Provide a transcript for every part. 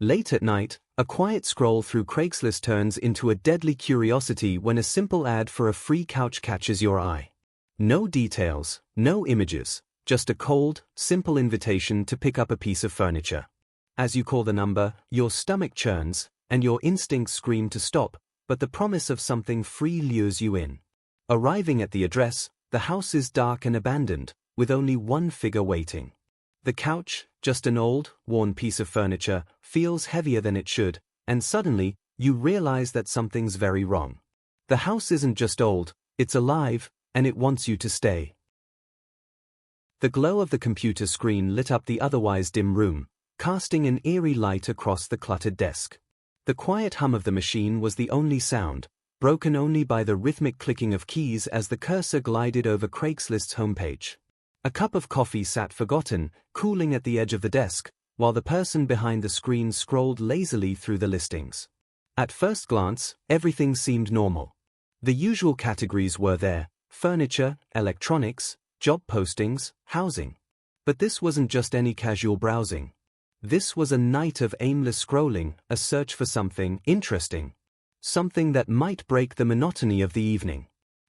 Late at night, a quiet scroll through Craigslist turns into a deadly curiosity when a simple ad for a free couch catches your eye. No details, no images, just a cold, simple invitation to pick up a piece of furniture. As you call the number, your stomach churns, and your instincts scream to stop, but the promise of something free lures you in. Arriving at the address, the house is dark and abandoned, with only one figure waiting. The couch, just an old, worn piece of furniture, feels heavier than it should, and suddenly, you realize that something's very wrong. The house isn't just old, it's alive, and it wants you to stay. The glow of the computer screen lit up the otherwise dim room, casting an eerie light across the cluttered desk. The quiet hum of the machine was the only sound, broken only by the rhythmic clicking of keys as the cursor glided over Craigslist's homepage. A cup of coffee sat forgotten, cooling at the edge of the desk, while the person behind the screen scrolled lazily through the listings. At first glance, everything seemed normal. The usual categories were there: furniture, electronics, job postings, housing. But this wasn't just any casual browsing. This was a night of aimless scrolling, a search for something interesting. Something that might break the monotony of the evening.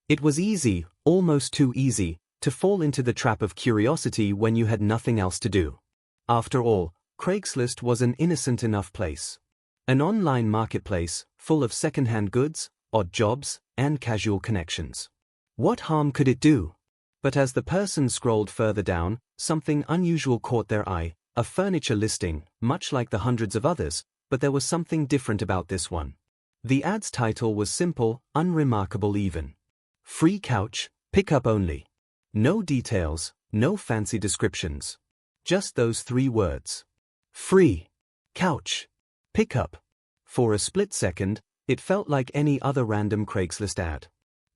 It was easy, almost too easy, to fall into the trap of curiosity when you had nothing else to do. After all, Craigslist was an innocent enough place. An online marketplace, full of second-hand goods, odd jobs, and casual connections. What harm could it do? But as the person scrolled further down, something unusual caught their eye, a furniture listing, much like the hundreds of others, but there was something different about this one. The ad's title was simple, unremarkable even. Free couch, pickup only. No details, no fancy descriptions. Just those 3 words. Free couch, pickup. For a split second, it felt like any other random Craigslist ad.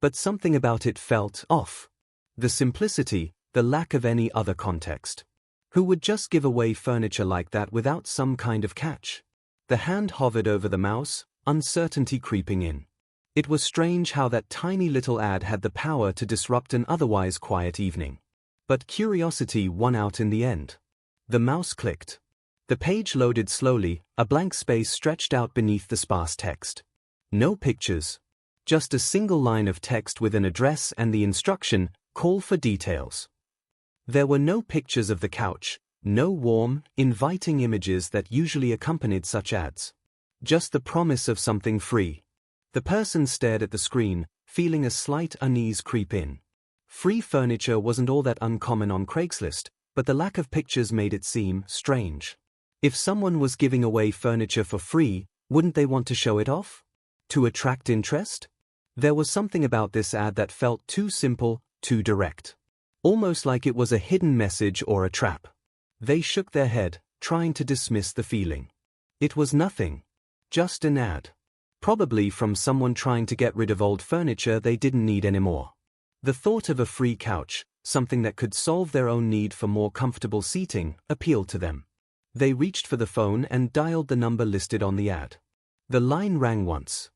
But something about it felt off. The simplicity, the lack of any other context. Who would just give away furniture like that without some kind of catch? The hand hovered over the mouse, uncertainty creeping in. It was strange how that tiny little ad had the power to disrupt an otherwise quiet evening. But curiosity won out in the end. The mouse clicked. The page loaded slowly, a blank space stretched out beneath the sparse text. No pictures. Just a single line of text with an address and the instruction, call for details. There were no pictures of the couch, no warm, inviting images that usually accompanied such ads. Just the promise of something free. The person stared at the screen, feeling a slight unease creep in. Free furniture wasn't all that uncommon on Craigslist, but the lack of pictures made it seem strange. If someone was giving away furniture for free, wouldn't they want to show it off? To attract interest? There was something about this ad that felt too simple, too direct. Almost like it was a hidden message or a trap. They shook their head, trying to dismiss the feeling. It was nothing. Just an ad. Probably from someone trying to get rid of old furniture they didn't need anymore. The thought of a free couch, something that could solve their own need for more comfortable seating, appealed to them. They reached for the phone and dialed the number listed on the ad. The line rang once.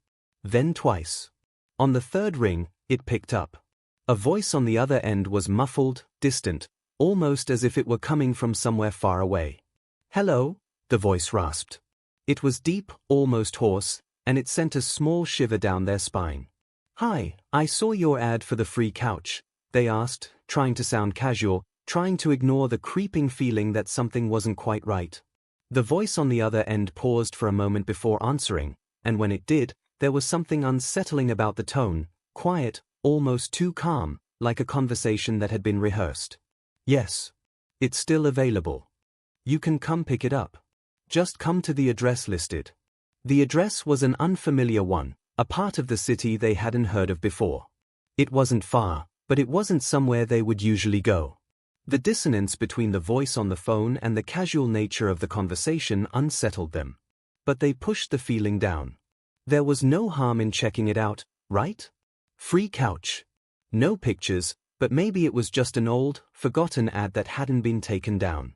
Then twice. On the 3rd ring, it picked up. A voice on the other end was muffled, distant, almost as if it were coming from somewhere far away. "Hello?" the voice rasped. It was deep, almost hoarse, and it sent a small shiver down their spine. "Hi, I saw your ad for the free couch," they asked, trying to sound casual, trying to ignore the creeping feeling that something wasn't quite right. The voice on the other end paused for a moment before answering, and when it did, there was something unsettling about the tone, quiet, almost too calm, like a conversation that had been rehearsed. "Yes. It's still available. You can come pick it up. Just come to the address listed." The address was an unfamiliar one, a part of the city they hadn't heard of before. It wasn't far, but it wasn't somewhere they would usually go. The dissonance between the voice on the phone and the casual nature of the conversation unsettled them. But they pushed the feeling down. There was no harm in checking it out, right? Free couch. No pictures, but maybe it was just an old, forgotten ad that hadn't been taken down.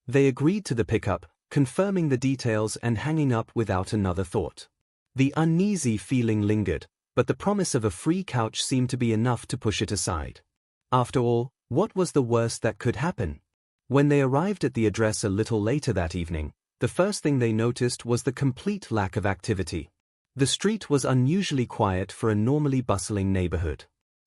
They agreed to the pickup, confirming the details and hanging up without another thought. The uneasy feeling lingered, but the promise of a free couch seemed to be enough to push it aside. After all, what was the worst that could happen? When they arrived at the address a little later that evening, The first thing they noticed was the complete lack of activity. The street was unusually quiet for a normally bustling neighborhood.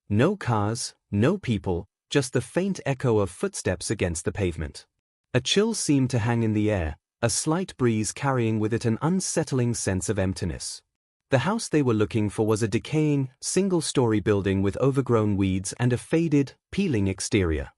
No cars, no people, just the faint echo of footsteps against the pavement. A chill seemed to hang in the air, a slight breeze carrying with it an unsettling sense of emptiness. The house they were looking for was a decaying, single-story building with overgrown weeds and a faded, peeling exterior.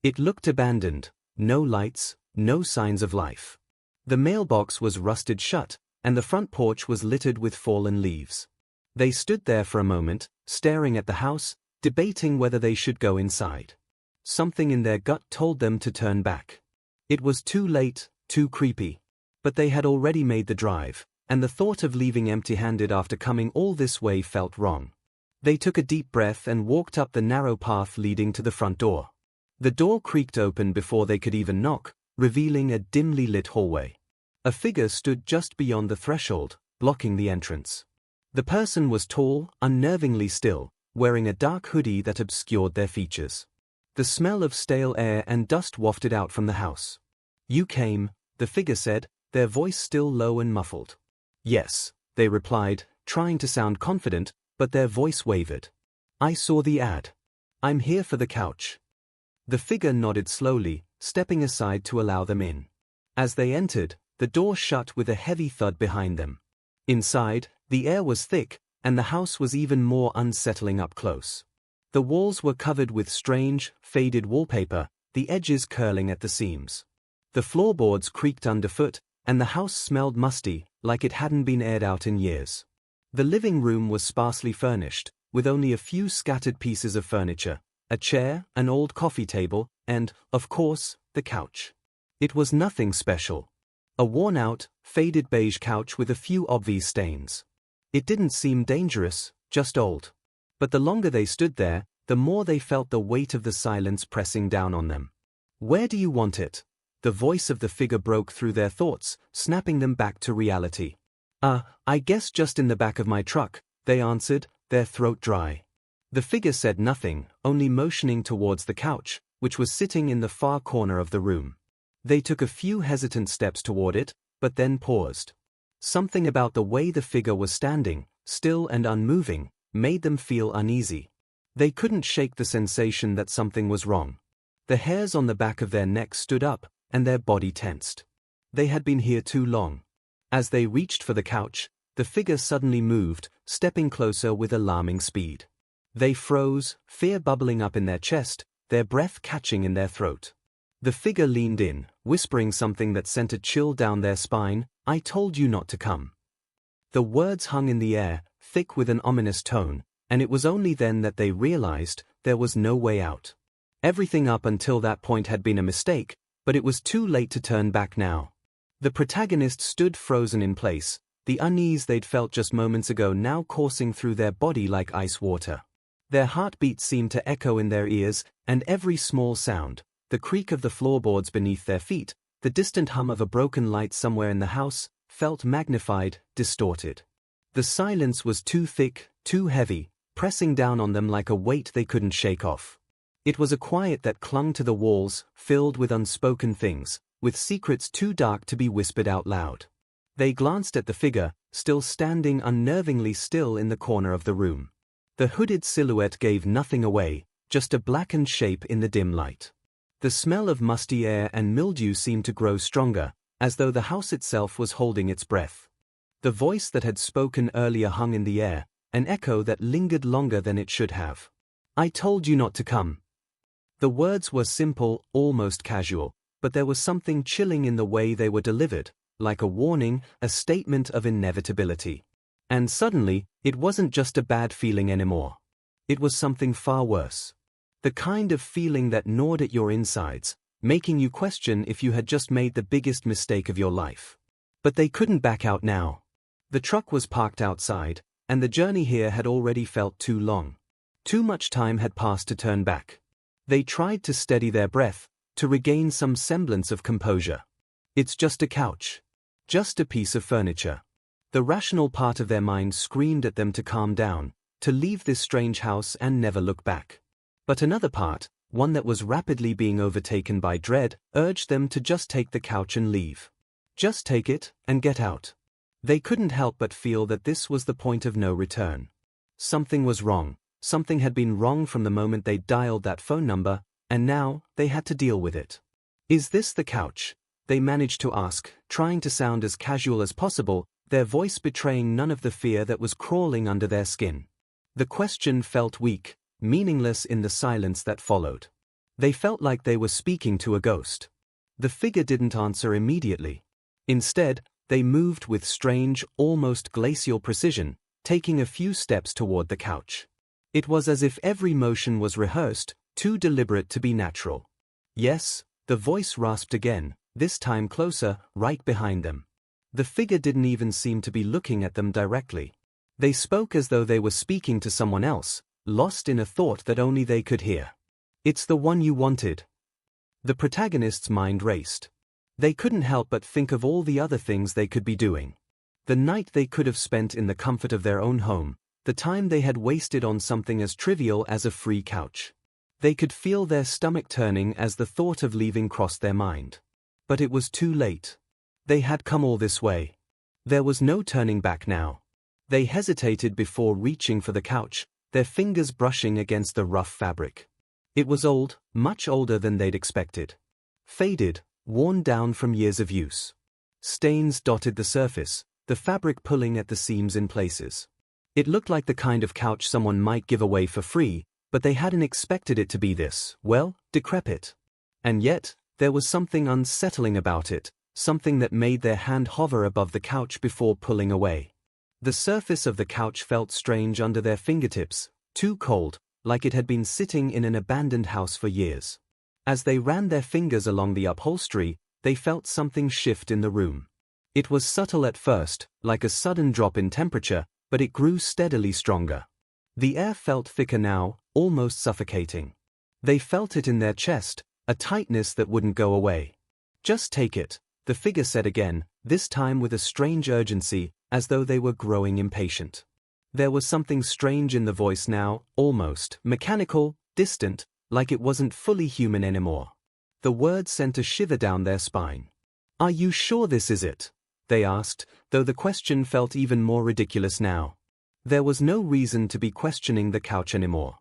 It looked abandoned, no lights, no signs of life. The mailbox was rusted shut, and the front porch was littered with fallen leaves. They stood there for a moment, staring at the house, debating whether they should go inside. Something in their gut told them to turn back. It was too late, too creepy. But they had already made the drive, and the thought of leaving empty-handed after coming all this way felt wrong. They took a deep breath and walked up the narrow path leading to the front door. The door creaked open before they could even knock, revealing a dimly lit hallway. A figure stood just beyond the threshold, blocking the entrance. The person was tall, unnervingly still, wearing a dark hoodie that obscured their features. The smell of stale air and dust wafted out from the house. "You came," the figure said, their voice still low and muffled. "Yes," they replied, trying to sound confident, but their voice wavered. "I saw the ad. I'm here for the couch." The figure nodded slowly, stepping aside to allow them in. As they entered, the door shut with a heavy thud behind them. Inside, the air was thick, and the house was even more unsettling up close. The walls were covered with strange, faded wallpaper, the edges curling at the seams. The floorboards creaked underfoot, and the house smelled musty, like it hadn't been aired out in years. The living room was sparsely furnished, with only a few scattered pieces of furniture, a chair, an old coffee table, and, of course, the couch. It was nothing special. A worn-out, faded beige couch with a few obvious stains. It didn't seem dangerous, just old. But the longer they stood there, the more they felt the weight of the silence pressing down on them. "Where do you want it?" The voice of the figure broke through their thoughts, snapping them back to reality. I guess just in the back of my truck," they answered, their throat dry. The figure said nothing, only motioning towards the couch, which was sitting in the far corner of the room. They took a few hesitant steps toward it, but then paused. Something about the way the figure was standing, still and unmoving, made them feel uneasy. They couldn't shake the sensation that something was wrong. The hairs on the back of their necks stood up, and their body tensed. They had been here too long. As they reached for the couch, the figure suddenly moved, stepping closer with alarming speed. They froze, fear bubbling up in their chest, their breath catching in their throat. The figure leaned in, whispering something that sent a chill down their spine. "I told you not to come." The words hung in the air, thick with an ominous tone, and it was only then that they realized there was no way out. Everything up until that point had been a mistake, but it was too late to turn back now. The protagonist stood frozen in place, the unease they'd felt just moments ago now coursing through their body like ice water. Their heartbeats seemed to echo in their ears, and every small sound, the creak of the floorboards beneath their feet, the distant hum of a broken light somewhere in the house, felt magnified, distorted. The silence was too thick, too heavy, pressing down on them like a weight they couldn't shake off. It was a quiet that clung to the walls, filled with unspoken things, with secrets too dark to be whispered out loud. They glanced at the figure, still standing unnervingly still in the corner of the room. The hooded silhouette gave nothing away, just a blackened shape in the dim light. The smell of musty air and mildew seemed to grow stronger, as though the house itself was holding its breath. The voice that had spoken earlier hung in the air, an echo that lingered longer than it should have. "I told you not to come." The words were simple, almost casual, but there was something chilling in the way they were delivered, like a warning, a statement of inevitability. And suddenly, it wasn't just a bad feeling anymore. It was something far worse. The kind of feeling that gnawed at your insides, making you question if you had just made the biggest mistake of your life. But they couldn't back out now. The truck was parked outside, and the journey here had already felt too long. Too much time had passed to turn back. They tried to steady their breath, to regain some semblance of composure. It's just a couch. Just a piece of furniture. The rational part of their mind screamed at them to calm down, to leave this strange house and never look back. But another part, one that was rapidly being overtaken by dread, urged them to just take the couch and leave. Just take it, and get out. They couldn't help but feel that this was the point of no return. Something was wrong. Something had been wrong from the moment they dialed that phone number, and now, they had to deal with it. Is this the couch? They managed to ask, trying to sound as casual as possible, their voice betraying none of the fear that was crawling under their skin. The question felt weak, meaningless in the silence that followed. They felt like they were speaking to a ghost. The figure didn't answer immediately. Instead, they moved with strange, almost glacial precision, taking a few steps toward the couch. It was as if every motion was rehearsed, too deliberate to be natural. Yes, the voice rasped again, this time closer, right behind them. The figure didn't even seem to be looking at them directly. They spoke as though they were speaking to someone else, lost in a thought that only they could hear. It's the one you wanted. The protagonist's mind raced. They couldn't help but think of all the other things they could be doing. The night they could have spent in the comfort of their own home, the time they had wasted on something as trivial as a free couch. They could feel their stomach turning as the thought of leaving crossed their mind. But it was too late. They had come all this way. There was no turning back now. They hesitated before reaching for the couch, their fingers brushing against the rough fabric. It was old, much older than they'd expected. Faded, worn down from years of use. Stains dotted the surface, the fabric pulling at the seams in places. It looked like the kind of couch someone might give away for free, but they hadn't expected it to be this, well, decrepit. And yet, there was something unsettling about it, something that made their hand hover above the couch before pulling away. The surface of the couch felt strange under their fingertips, too cold, like it had been sitting in an abandoned house for years. As they ran their fingers along the upholstery, they felt something shift in the room. It was subtle at first, like a sudden drop in temperature, but it grew steadily stronger. The air felt thicker now, almost suffocating. They felt it in their chest, a tightness that wouldn't go away. Just take it, the figure said again, this time with a strange urgency, as though they were growing impatient. There was something strange in the voice now, almost mechanical, distant, like it wasn't fully human anymore. The words sent a shiver down their spine. Are you sure this is it? They asked, though the question felt even more ridiculous now. There was no reason to be questioning the couch anymore.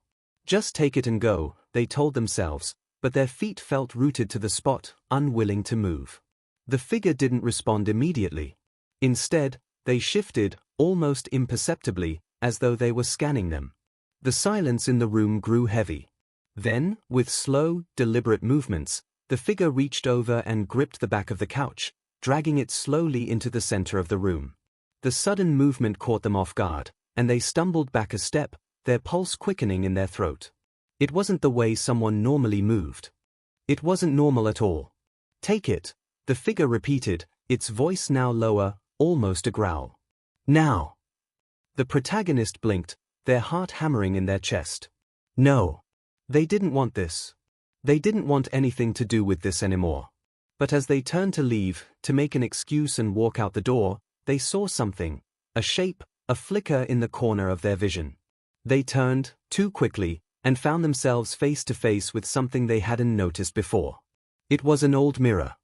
Just take it and go, they told themselves, but their feet felt rooted to the spot, unwilling to move. The figure didn't respond immediately. Instead, they shifted, almost imperceptibly, as though they were scanning them. The silence in the room grew heavy. Then, with slow, deliberate movements, the figure reached over and gripped the back of the couch, dragging it slowly into the center of the room. The sudden movement caught them off guard, and they stumbled back a step, their pulse quickening in their throat. It wasn't the way someone normally moved. It wasn't normal at all. Take it, the figure repeated, its voice now lower, almost a growl. Now. The protagonist blinked, their heart hammering in their chest. No. They didn't want this. They didn't want anything to do with this anymore. But as they turned to leave, to make an excuse and walk out the door, they saw something, a shape, a flicker in the corner of their vision. They turned, too quickly, and found themselves face to face with something they hadn't noticed before. It was an old mirror.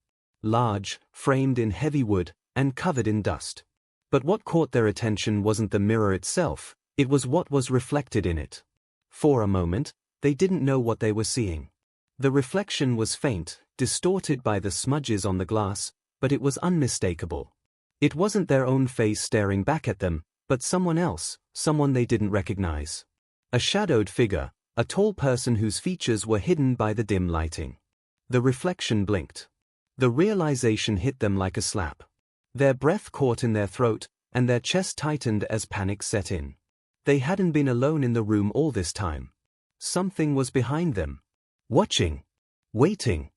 Large, framed in heavy wood, and covered in dust. But what caught their attention wasn't the mirror itself, it was what was reflected in it. For a moment, they didn't know what they were seeing. The reflection was faint, distorted by the smudges on the glass, but it was unmistakable. It wasn't their own face staring back at them, but someone else, someone they didn't recognize. A shadowed figure, a tall person whose features were hidden by the dim lighting. The reflection blinked. The realization hit them like a slap. Their breath caught in their throat, and their chest tightened as panic set in. They hadn't been alone in the room all this time. Something was behind them. Watching. Waiting.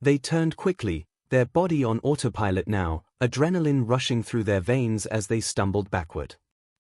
They turned quickly, their body on autopilot now, adrenaline rushing through their veins as they stumbled backward.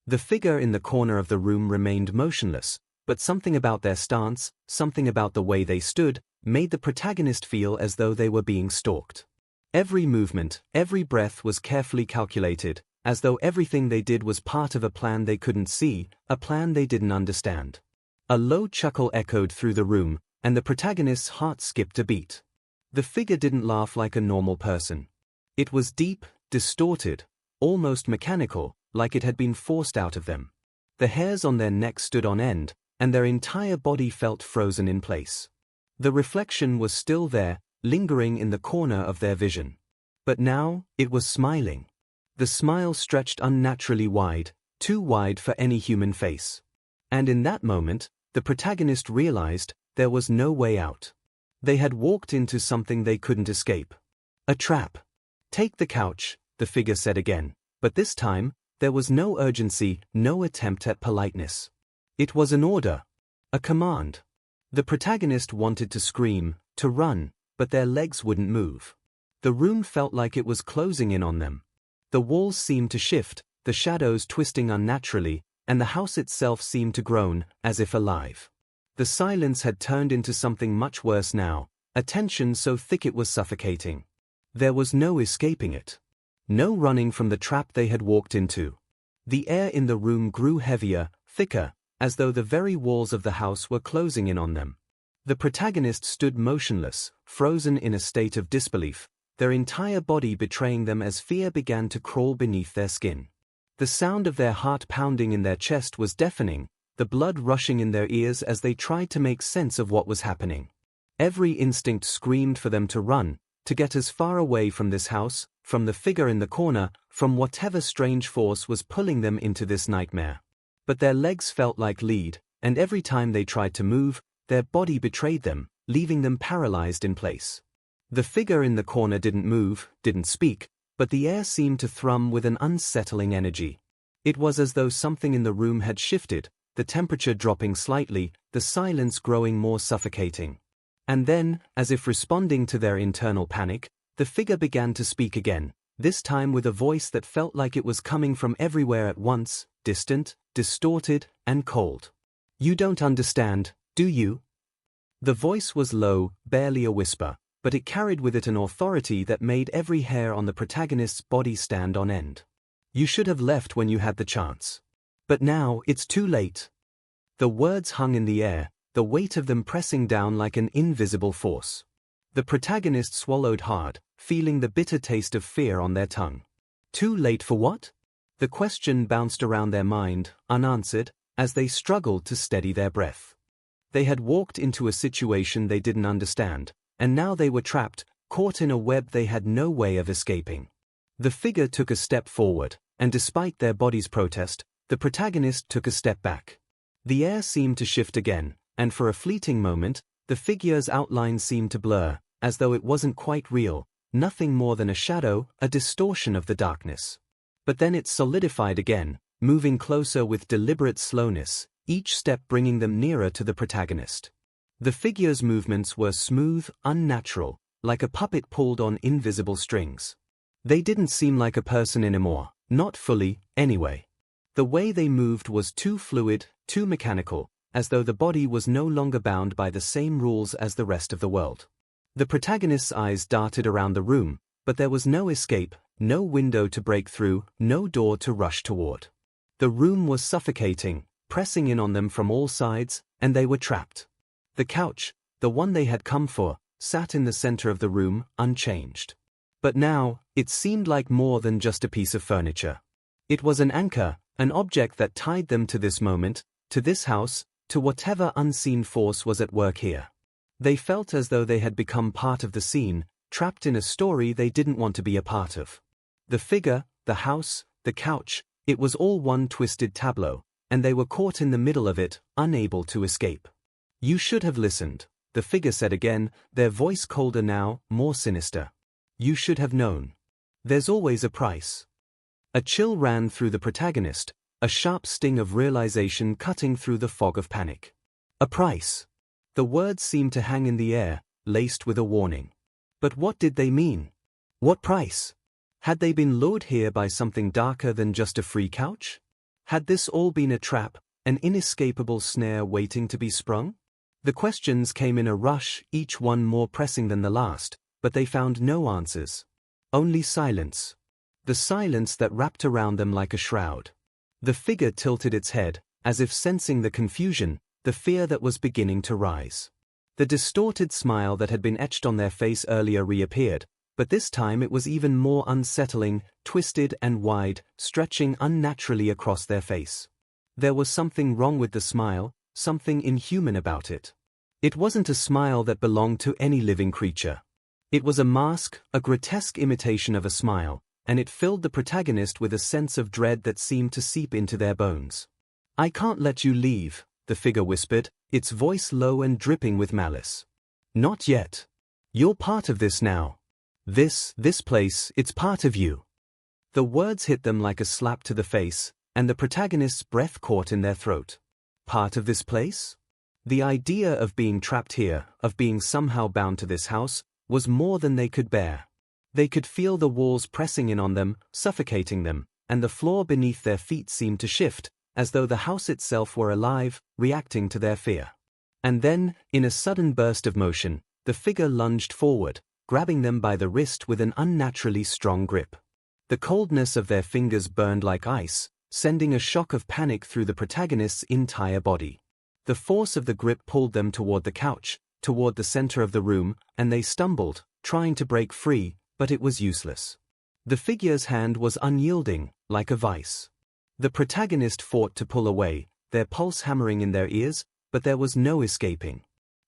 The figure in the corner of the room remained motionless, but something about their stance, something about the way they stood, made the protagonist feel as though they were being stalked. Every movement, every breath was carefully calculated, as though everything they did was part of a plan they couldn't see, a plan they didn't understand. A low chuckle echoed through the room, and the protagonist's heart skipped a beat. The figure didn't laugh like a normal person. It was deep, distorted, almost mechanical, like it had been forced out of them. The hairs on their necks stood on end, and their entire body felt frozen in place. The reflection was still there, lingering in the corner of their vision. But now, it was smiling. The smile stretched unnaturally wide, too wide for any human face. And in that moment, the protagonist realized there was no way out. They had walked into something they couldn't escape. A trap. "Take the couch," the figure said again, but this time, there was no urgency, no attempt at politeness. It was an order. A command. The protagonist wanted to scream, to run, but their legs wouldn't move. The room felt like it was closing in on them. The walls seemed to shift, the shadows twisting unnaturally, and the house itself seemed to groan, as if alive. The silence had turned into something much worse now, a tension so thick it was suffocating. There was no escaping it. No running from the trap they had walked into. The air in the room grew heavier, thicker, as though the very walls of the house were closing in on them. The protagonist stood motionless, frozen in a state of disbelief, their entire body betraying them as fear began to crawl beneath their skin. The sound of their heart pounding in their chest was deafening, the blood rushing in their ears as they tried to make sense of what was happening. Every instinct screamed for them to run, to get as far away from this house, from the figure in the corner, from whatever strange force was pulling them into this nightmare. But their legs felt like lead, and every time they tried to move, their body betrayed them, leaving them paralyzed in place. The figure in the corner didn't move, didn't speak, but the air seemed to thrum with an unsettling energy. It was as though something in the room had shifted, the temperature dropping slightly, the silence growing more suffocating. And then, as if responding to their internal panic, the figure began to speak again, this time with a voice that felt like it was coming from everywhere at once, distant, distorted, and cold. "You don't understand, do you?" The voice was low, barely a whisper, but it carried with it an authority that made every hair on the protagonist's body stand on end. "You should have left when you had the chance. But now, it's too late." The words hung in the air, the weight of them pressing down like an invisible force. The protagonist swallowed hard, feeling the bitter taste of fear on their tongue. Too late for what? The question bounced around their mind, unanswered, as they struggled to steady their breath. They had walked into a situation they didn't understand, and now they were trapped, caught in a web they had no way of escaping. The figure took a step forward, and despite their body's protest, the protagonist took a step back. The air seemed to shift again, and for a fleeting moment, the figure's outline seemed to blur, as though it wasn't quite real, nothing more than a shadow, a distortion of the darkness. But then it solidified again, moving closer with deliberate slowness, each step bringing them nearer to the protagonist. The figure's movements were smooth, unnatural, like a puppet pulled on invisible strings. They didn't seem like a person anymore, not fully, anyway. The way they moved was too fluid, too mechanical, as though the body was no longer bound by the same rules as the rest of the world. The protagonist's eyes darted around the room, but there was no escape, no window to break through, no door to rush toward. The room was suffocating, pressing in on them from all sides, and they were trapped. The couch, the one they had come for, sat in the center of the room, unchanged. But now, it seemed like more than just a piece of furniture. It was an anchor, an object that tied them to this moment, to this house, to whatever unseen force was at work here. They felt as though they had become part of the scene, trapped in a story they didn't want to be a part of. The figure, the house, the couch, it was all one twisted tableau, and they were caught in the middle of it, unable to escape. "You should have listened," the figure said again, their voice colder now, more sinister. "You should have known. There's always a price." A chill ran through the protagonist, a sharp sting of realization cutting through the fog of panic. A price. The words seemed to hang in the air, laced with a warning. But what did they mean? What price? Had they been lured here by something darker than just a free couch? Had this all been a trap, an inescapable snare waiting to be sprung? The questions came in a rush, each one more pressing than the last, but they found no answers. Only silence. The silence that wrapped around them like a shroud. The figure tilted its head, as if sensing the confusion, the fear that was beginning to rise. The distorted smile that had been etched on their face earlier reappeared, But this time it was even more unsettling, twisted and wide, stretching unnaturally across their face. There was something wrong with the smile, something inhuman about it. It wasn't a smile that belonged to any living creature. It was a mask, a grotesque imitation of a smile, and it filled the protagonist with a sense of dread that seemed to seep into their bones. "I can't let you leave," the figure whispered, its voice low and dripping with malice. "Not yet. You're part of this now. This place, it's part of you." The words hit them like a slap to the face, and the protagonist's breath caught in their throat. Part of this place? The idea of being trapped here, of being somehow bound to this house, was more than they could bear. They could feel the walls pressing in on them, suffocating them, and the floor beneath their feet seemed to shift, as though the house itself were alive, reacting to their fear. And then, in a sudden burst of motion, the figure lunged forward, grabbing them by the wrist with an unnaturally strong grip. The coldness of their fingers burned like ice, sending a shock of panic through the protagonist's entire body. The force of the grip pulled them toward the couch, toward the center of the room, and they stumbled, trying to break free, but it was useless. The figure's hand was unyielding, like a vice. The protagonist fought to pull away, their pulse hammering in their ears, but there was no escaping.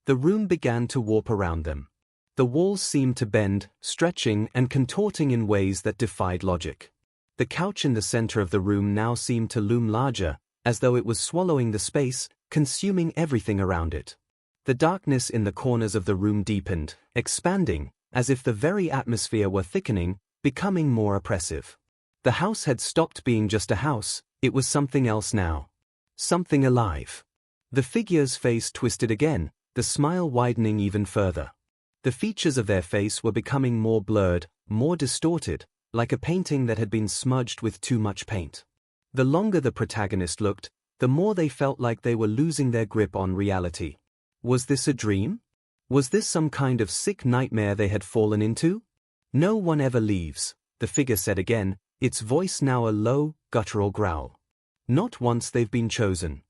The room began to warp around them. The walls seemed to bend, stretching and contorting in ways that defied logic. The couch in the center of the room now seemed to loom larger, as though it was swallowing the space, consuming everything around it. The darkness in the corners of the room deepened, expanding, as if the very atmosphere were thickening, becoming more oppressive. The house had stopped being just a house, it was something else now. Something alive. The figure's face twisted again, the smile widening even further. The features of their face were becoming more blurred, more distorted, like a painting that had been smudged with too much paint. The longer the protagonist looked, the more they felt like they were losing their grip on reality. Was this a dream? Was this some kind of sick nightmare they had fallen into? "No one ever leaves," the figure said again, its voice now a low, guttural growl. "Not once they've been chosen."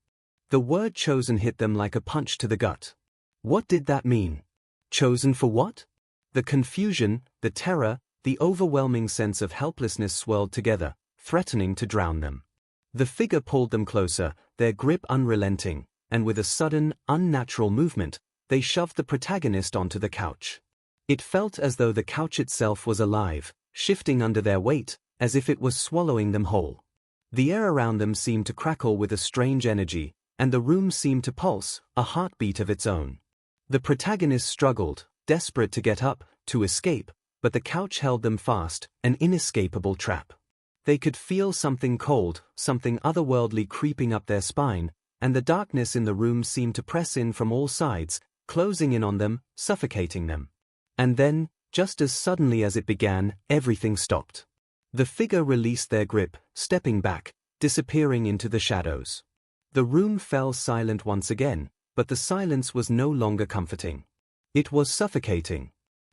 The word chosen hit them like a punch to the gut. What did that mean? Chosen for what? The confusion, the terror, the overwhelming sense of helplessness swirled together, threatening to drown them. The figure pulled them closer, their grip unrelenting, and with a sudden, unnatural movement, they shoved the protagonist onto the couch. It felt as though the couch itself was alive, shifting under their weight, as if it was swallowing them whole. The air around them seemed to crackle with a strange energy, and the room seemed to pulse, a heartbeat of its own. The protagonist struggled, desperate to get up, to escape, but the couch held them fast, an inescapable trap. They could feel something cold, something otherworldly creeping up their spine, and the darkness in the room seemed to press in from all sides, closing in on them, suffocating them. And then, just as suddenly as it began, everything stopped. The figure released their grip, stepping back, disappearing into the shadows. The room fell silent once again, but the silence was no longer comforting. It was suffocating.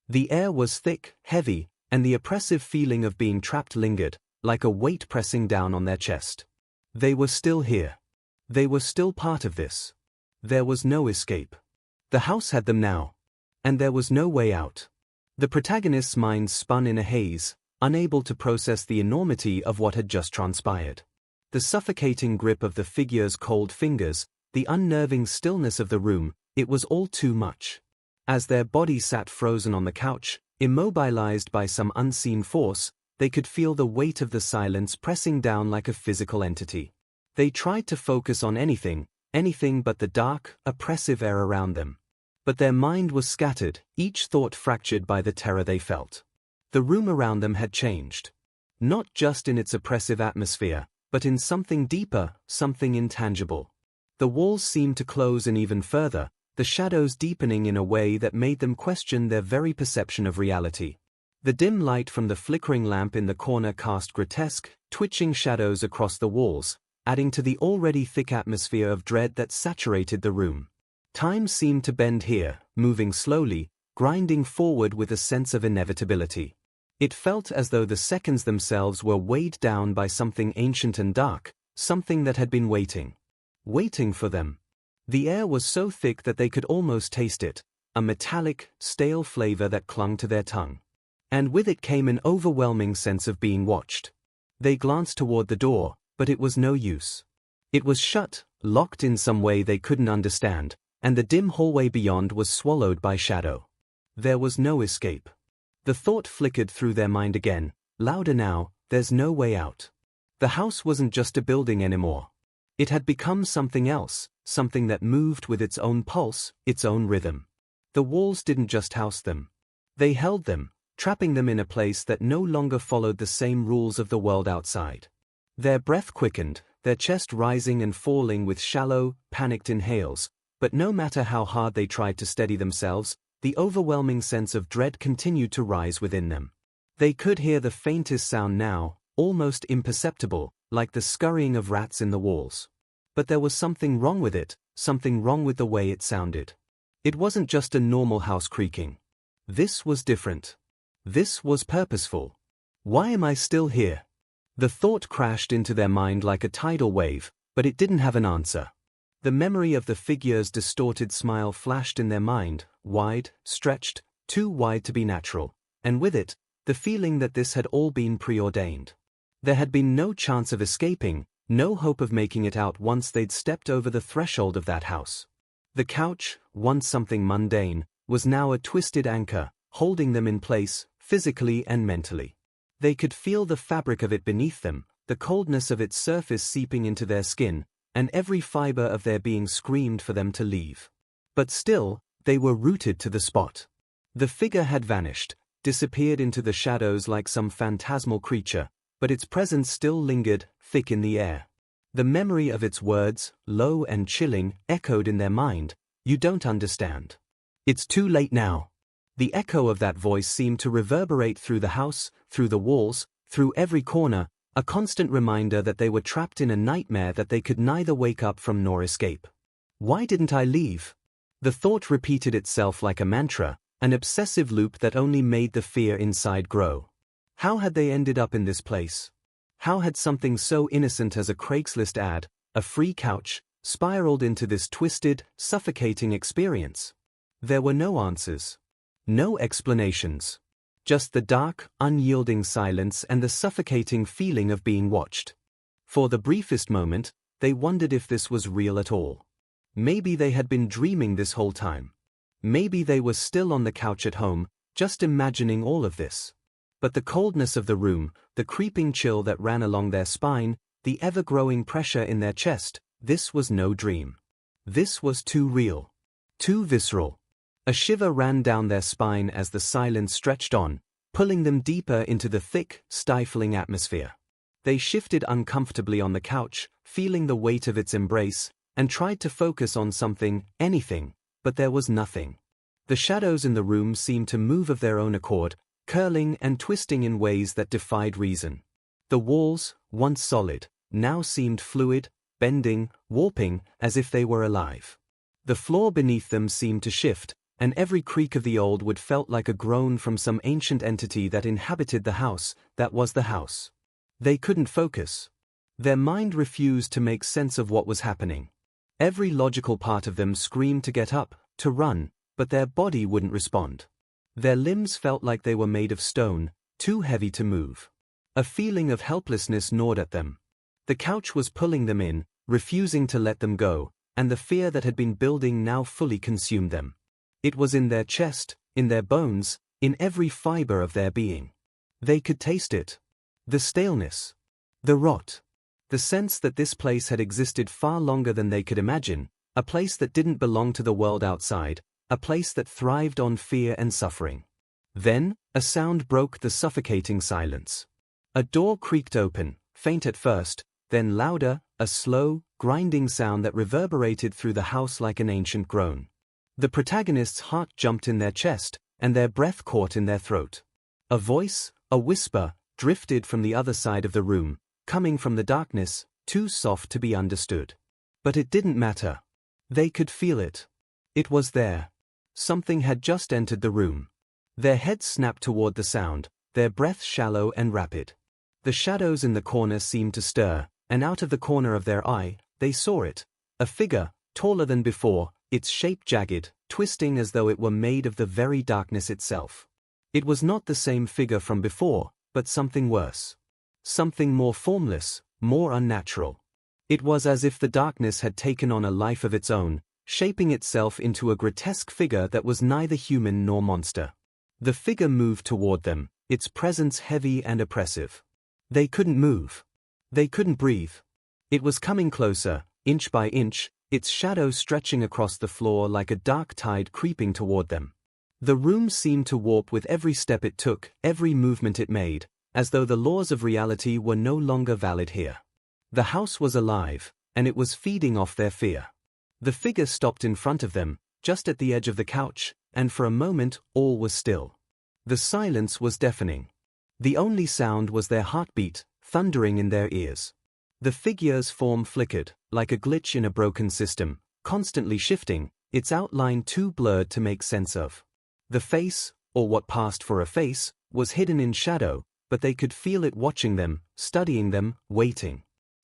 The air was thick, heavy, and the oppressive feeling of being trapped lingered, like a weight pressing down on their chest. They were still here. They were still part of this. There was no escape. The house had them now. And there was no way out. The protagonist's mind spun in a haze, unable to process the enormity of what had just transpired. The suffocating grip of the figure's cold fingers, the unnerving stillness of the room, it was all too much. As their bodies sat frozen on the couch, immobilized by some unseen force, they could feel the weight of the silence pressing down like a physical entity. They tried to focus on anything but the dark, oppressive air around them. But their mind was scattered, each thought fractured by the terror they felt. The room around them had changed. Not just in its oppressive atmosphere, but in something deeper, something intangible. The walls seemed to close in even further, the shadows deepening in a way that made them question their very perception of reality. The dim light from the flickering lamp in the corner cast grotesque, twitching shadows across the walls, adding to the already thick atmosphere of dread that saturated the room. Time seemed to bend here, moving slowly, grinding forward with a sense of inevitability. It felt as though the seconds themselves were weighed down by something ancient and dark, something that had been waiting for them. The air was so thick that they could almost taste it, a metallic, stale flavor that clung to their tongue. And with it came an overwhelming sense of being watched. They glanced toward the door, but it was no use. It was shut, locked in some way they couldn't understand, and the dim hallway beyond was swallowed by shadow. There was no escape. The thought flickered through their mind again, louder now, there's no way out. The house wasn't just a building anymore. It had become something else, something that moved with its own pulse, its own rhythm. The walls didn't just house them. They held them, trapping them in a place that no longer followed the same rules of the world outside. Their breath quickened, their chest rising and falling with shallow, panicked inhales, but no matter how hard they tried to steady themselves, the overwhelming sense of dread continued to rise within them. They could hear the faintest sound now, almost imperceptible, like the scurrying of rats in the walls. But there was something wrong with it, something wrong with the way it sounded. It wasn't just a normal house creaking. This was different. This was purposeful. Why am I still here? The thought crashed into their mind like a tidal wave, but it didn't have an answer. The memory of the figure's distorted smile flashed in their mind, wide, stretched, too wide to be natural, and with it, the feeling that this had all been preordained. There had been no chance of escaping, no hope of making it out once they'd stepped over the threshold of that house. The couch, once something mundane, was now a twisted anchor, holding them in place, physically and mentally. They could feel the fabric of it beneath them, the coldness of its surface seeping into their skin, and every fiber of their being screamed for them to leave. But still, they were rooted to the spot. The figure had vanished, disappeared into the shadows like some phantasmal creature, but its presence still lingered, thick in the air. The memory of its words, low and chilling, echoed in their mind, "You don't understand. It's too late now." The echo of that voice seemed to reverberate through the house, through the walls, through every corner, a constant reminder that they were trapped in a nightmare that they could neither wake up from nor escape. Why didn't I leave? The thought repeated itself like a mantra, an obsessive loop that only made the fear inside grow. How had they ended up in this place? How had something so innocent as a Craigslist ad, a free couch, spiraled into this twisted, suffocating experience? There were no answers. No explanations. Just the dark, unyielding silence and the suffocating feeling of being watched. For the briefest moment, they wondered if this was real at all. Maybe they had been dreaming this whole time. Maybe they were still on the couch at home, just imagining all of this. But the coldness of the room, the creeping chill that ran along their spine, the ever-growing pressure in their chest, this was no dream. This was too real. Too visceral. A shiver ran down their spine as the silence stretched on, pulling them deeper into the thick, stifling atmosphere. They shifted uncomfortably on the couch, feeling the weight of its embrace, and tried to focus on something, anything, but there was nothing. The shadows in the room seemed to move of their own accord, curling and twisting in ways that defied reason. The walls, once solid, now seemed fluid, bending, warping, as if they were alive. The floor beneath them seemed to shift, and every creak of the old wood felt like a groan from some ancient entity that inhabited the house, that was the house. They couldn't focus. Their mind refused to make sense of what was happening. Every logical part of them screamed to get up, to run, but their body wouldn't respond. Their limbs felt like they were made of stone, too heavy to move. A feeling of helplessness gnawed at them. The couch was pulling them in, refusing to let them go, and the fear that had been building now fully consumed them. It was in their chest, in their bones, in every fiber of their being. They could taste it. The staleness. The rot. The sense that this place had existed far longer than they could imagine, a place that didn't belong to the world outside, a place that thrived on fear and suffering. Then, a sound broke the suffocating silence. A door creaked open, faint at first, then louder, a slow, grinding sound that reverberated through the house like an ancient groan. The protagonist's heart jumped in their chest, and their breath caught in their throat. A voice, a whisper, drifted from the other side of the room, coming from the darkness, too soft to be understood. But it didn't matter. They could feel it. It was there. Something had just entered the room. Their heads snapped toward the sound, their breath shallow and rapid. The shadows in the corner seemed to stir, and out of the corner of their eye, they saw it. A figure, taller than before, its shape jagged, twisting as though it were made of the very darkness itself. It was not the same figure from before, but something worse. Something more formless, more unnatural. It was as if the darkness had taken on a life of its own, shaping itself into a grotesque figure that was neither human nor monster. The figure moved toward them, its presence heavy and oppressive. They couldn't move. They couldn't breathe. It was coming closer, inch by inch, its shadow stretching across the floor like a dark tide creeping toward them. The room seemed to warp with every step it took, every movement it made, as though the laws of reality were no longer valid here. The house was alive, and it was feeding off their fear. The figure stopped in front of them, just at the edge of the couch, and for a moment all was still. The silence was deafening. The only sound was their heartbeat, thundering in their ears. The figure's form flickered, like a glitch in a broken system, constantly shifting, its outline too blurred to make sense of. The face, or what passed for a face, was hidden in shadow, but they could feel it watching them, studying them, waiting.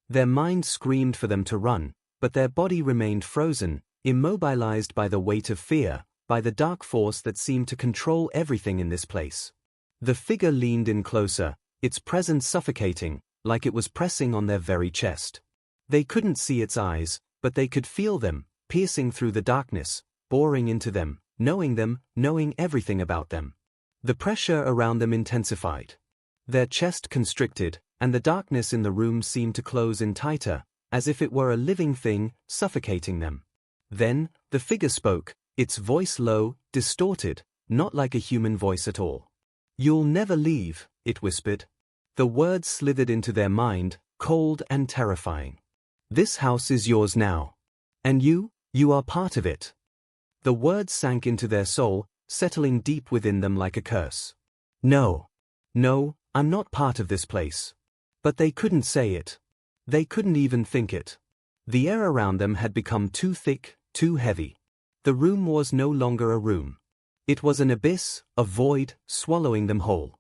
Their mind screamed for them to run, but their body remained frozen, immobilized by the weight of fear, by the dark force that seemed to control everything in this place. The figure leaned in closer, its presence suffocating, like it was pressing on their very chest. They couldn't see its eyes, but they could feel them, piercing through the darkness, boring into them, knowing everything about them. The pressure around them intensified. Their chest constricted, and the darkness in the room seemed to close in tighter, as if it were a living thing, suffocating them. Then, the figure spoke, its voice low, distorted, not like a human voice at all. "You'll never leave," it whispered. The words slithered into their mind, cold and terrifying. "This house is yours now. And you are part of it." The words sank into their soul, settling deep within them like a curse. No, I'm not part of this place. But they couldn't say it. They couldn't even think it. The air around them had become too thick, too heavy. The room was no longer a room. It was an abyss, a void, swallowing them whole.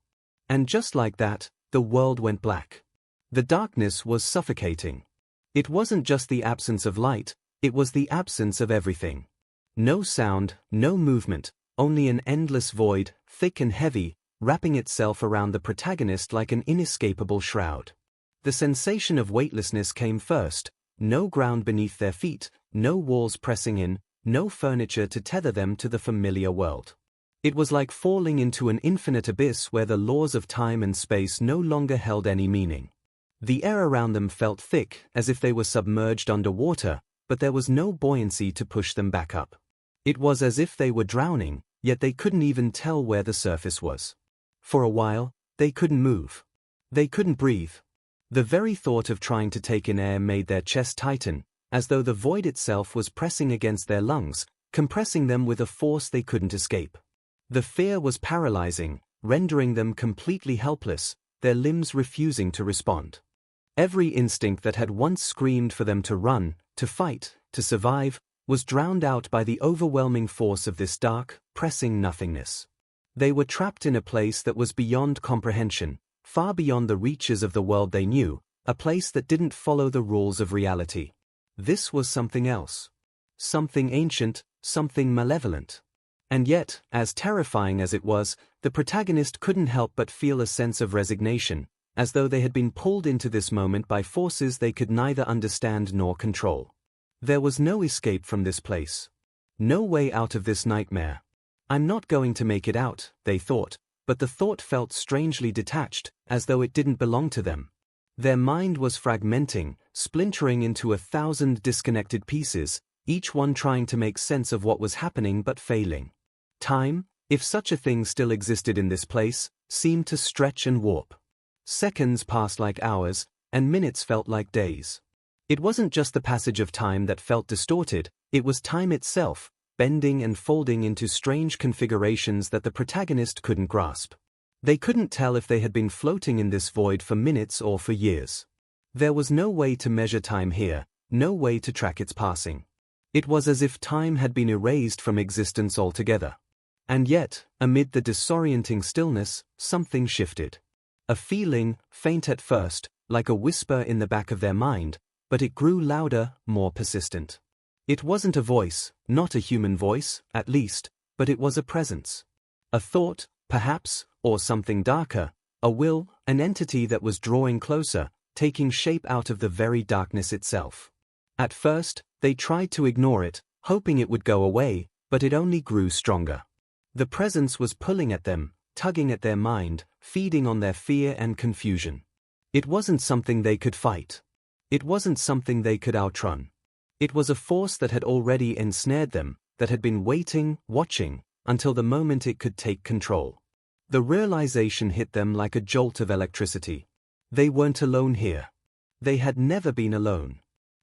And just like that, the world went black. The darkness was suffocating. It wasn't just the absence of light, it was the absence of everything. No sound, no movement, only an endless void, thick and heavy, wrapping itself around the protagonist like an inescapable shroud. The sensation of weightlessness came first, no ground beneath their feet, no walls pressing in, no furniture to tether them to the familiar world. It was like falling into an infinite abyss where the laws of time and space no longer held any meaning. The air around them felt thick, as if they were submerged underwater, but there was no buoyancy to push them back up. It was as if they were drowning, yet they couldn't even tell where the surface was. For a while, they couldn't move. They couldn't breathe. The very thought of trying to take in air made their chest tighten, as though the void itself was pressing against their lungs, compressing them with a force they couldn't escape. The fear was paralyzing, rendering them completely helpless, their limbs refusing to respond. Every instinct that had once screamed for them to run, to fight, to survive, was drowned out by the overwhelming force of this dark, pressing nothingness. They were trapped in a place that was beyond comprehension, far beyond the reaches of the world they knew, a place that didn't follow the rules of reality. This was something else. Something ancient, something malevolent. And yet, as terrifying as it was, the protagonist couldn't help but feel a sense of resignation, as though they had been pulled into this moment by forces they could neither understand nor control. There was no escape from this place. No way out of this nightmare. "I'm not going to make it out," they thought, but the thought felt strangely detached, as though it didn't belong to them. Their mind was fragmenting, splintering into 1,000 disconnected pieces, each one trying to make sense of what was happening but failing. Time, if such a thing still existed in this place, seemed to stretch and warp. Seconds passed like hours, and minutes felt like days. It wasn't just the passage of time that felt distorted, it was time itself, bending and folding into strange configurations that the protagonist couldn't grasp. They couldn't tell if they had been floating in this void for minutes or for years. There was no way to measure time here, no way to track its passing. It was as if time had been erased from existence altogether. And yet, amid the disorienting stillness, something shifted. A feeling, faint at first, like a whisper in the back of their mind, but it grew louder, more persistent. It wasn't a voice, not a human voice, at least, but it was a presence. A thought, perhaps, or something darker, a will, an entity that was drawing closer, taking shape out of the very darkness itself. At first, they tried to ignore it, hoping it would go away, but it only grew stronger. The presence was pulling at them, tugging at their mind, feeding on their fear and confusion. It wasn't something they could fight. It wasn't something they could outrun. It was a force that had already ensnared them, that had been waiting, watching, until the moment it could take control. The realization hit them like a jolt of electricity. They weren't alone here. They had never been alone.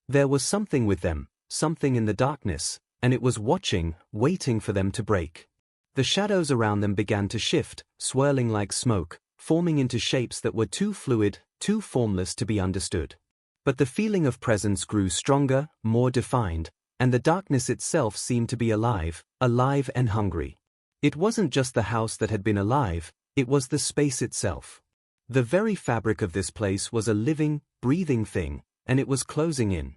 There was something with them, something in the darkness, and it was watching, waiting for them to break. The shadows around them began to shift, swirling like smoke, forming into shapes that were too fluid, too formless to be understood. But the feeling of presence grew stronger, more defined, and the darkness itself seemed to be alive, alive and hungry. It wasn't just the house that had been alive, it was the space itself. The very fabric of this place was a living, breathing thing, and it was closing in.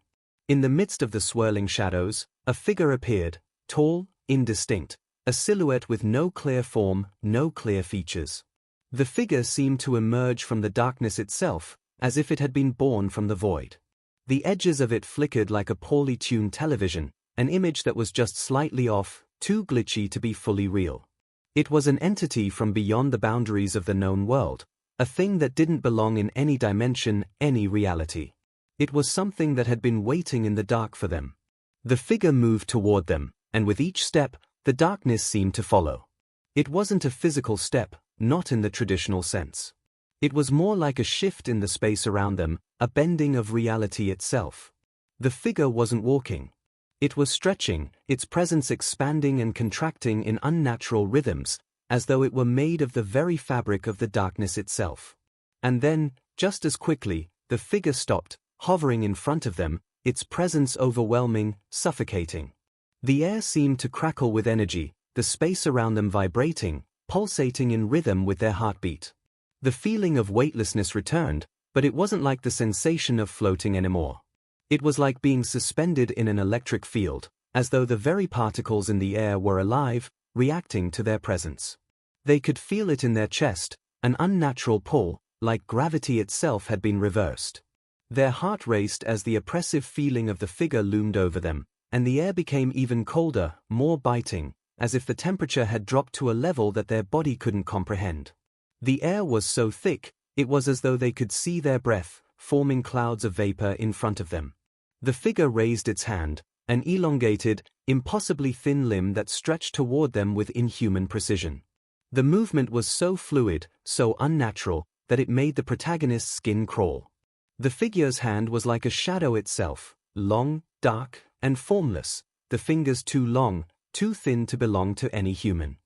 In the midst of the swirling shadows, a figure appeared, tall, indistinct, a silhouette with no clear form, no clear features. The figure seemed to emerge from the darkness itself, as if it had been born from the void. The edges of it flickered like a poorly tuned television, an image that was just slightly off, too glitchy to be fully real. It was an entity from beyond the boundaries of the known world, a thing that didn't belong in any dimension, any reality. It was something that had been waiting in the dark for them. The figure moved toward them, and with each step, the darkness seemed to follow. It wasn't a physical step, not in the traditional sense. It was more like a shift in the space around them, a bending of reality itself. The figure wasn't walking. It was stretching, its presence expanding and contracting in unnatural rhythms, as though it were made of the very fabric of the darkness itself. And then, just as quickly, the figure stopped, hovering in front of them, its presence overwhelming, suffocating. The air seemed to crackle with energy, the space around them vibrating, pulsating in rhythm with their heartbeat. The feeling of weightlessness returned, but it wasn't like the sensation of floating anymore. It was like being suspended in an electric field, as though the very particles in the air were alive, reacting to their presence. They could feel it in their chest, an unnatural pull, like gravity itself had been reversed. Their heart raced as the oppressive feeling of the figure loomed over them, and the air became even colder, more biting, as if the temperature had dropped to a level that their body couldn't comprehend. The air was so thick, it was as though they could see their breath, forming clouds of vapor in front of them. The figure raised its hand, an elongated, impossibly thin limb that stretched toward them with inhuman precision. The movement was so fluid, so unnatural, that it made the protagonist's skin crawl. The figure's hand was like a shadow itself, long, dark, and formless, the fingers too long, too thin to belong to any human.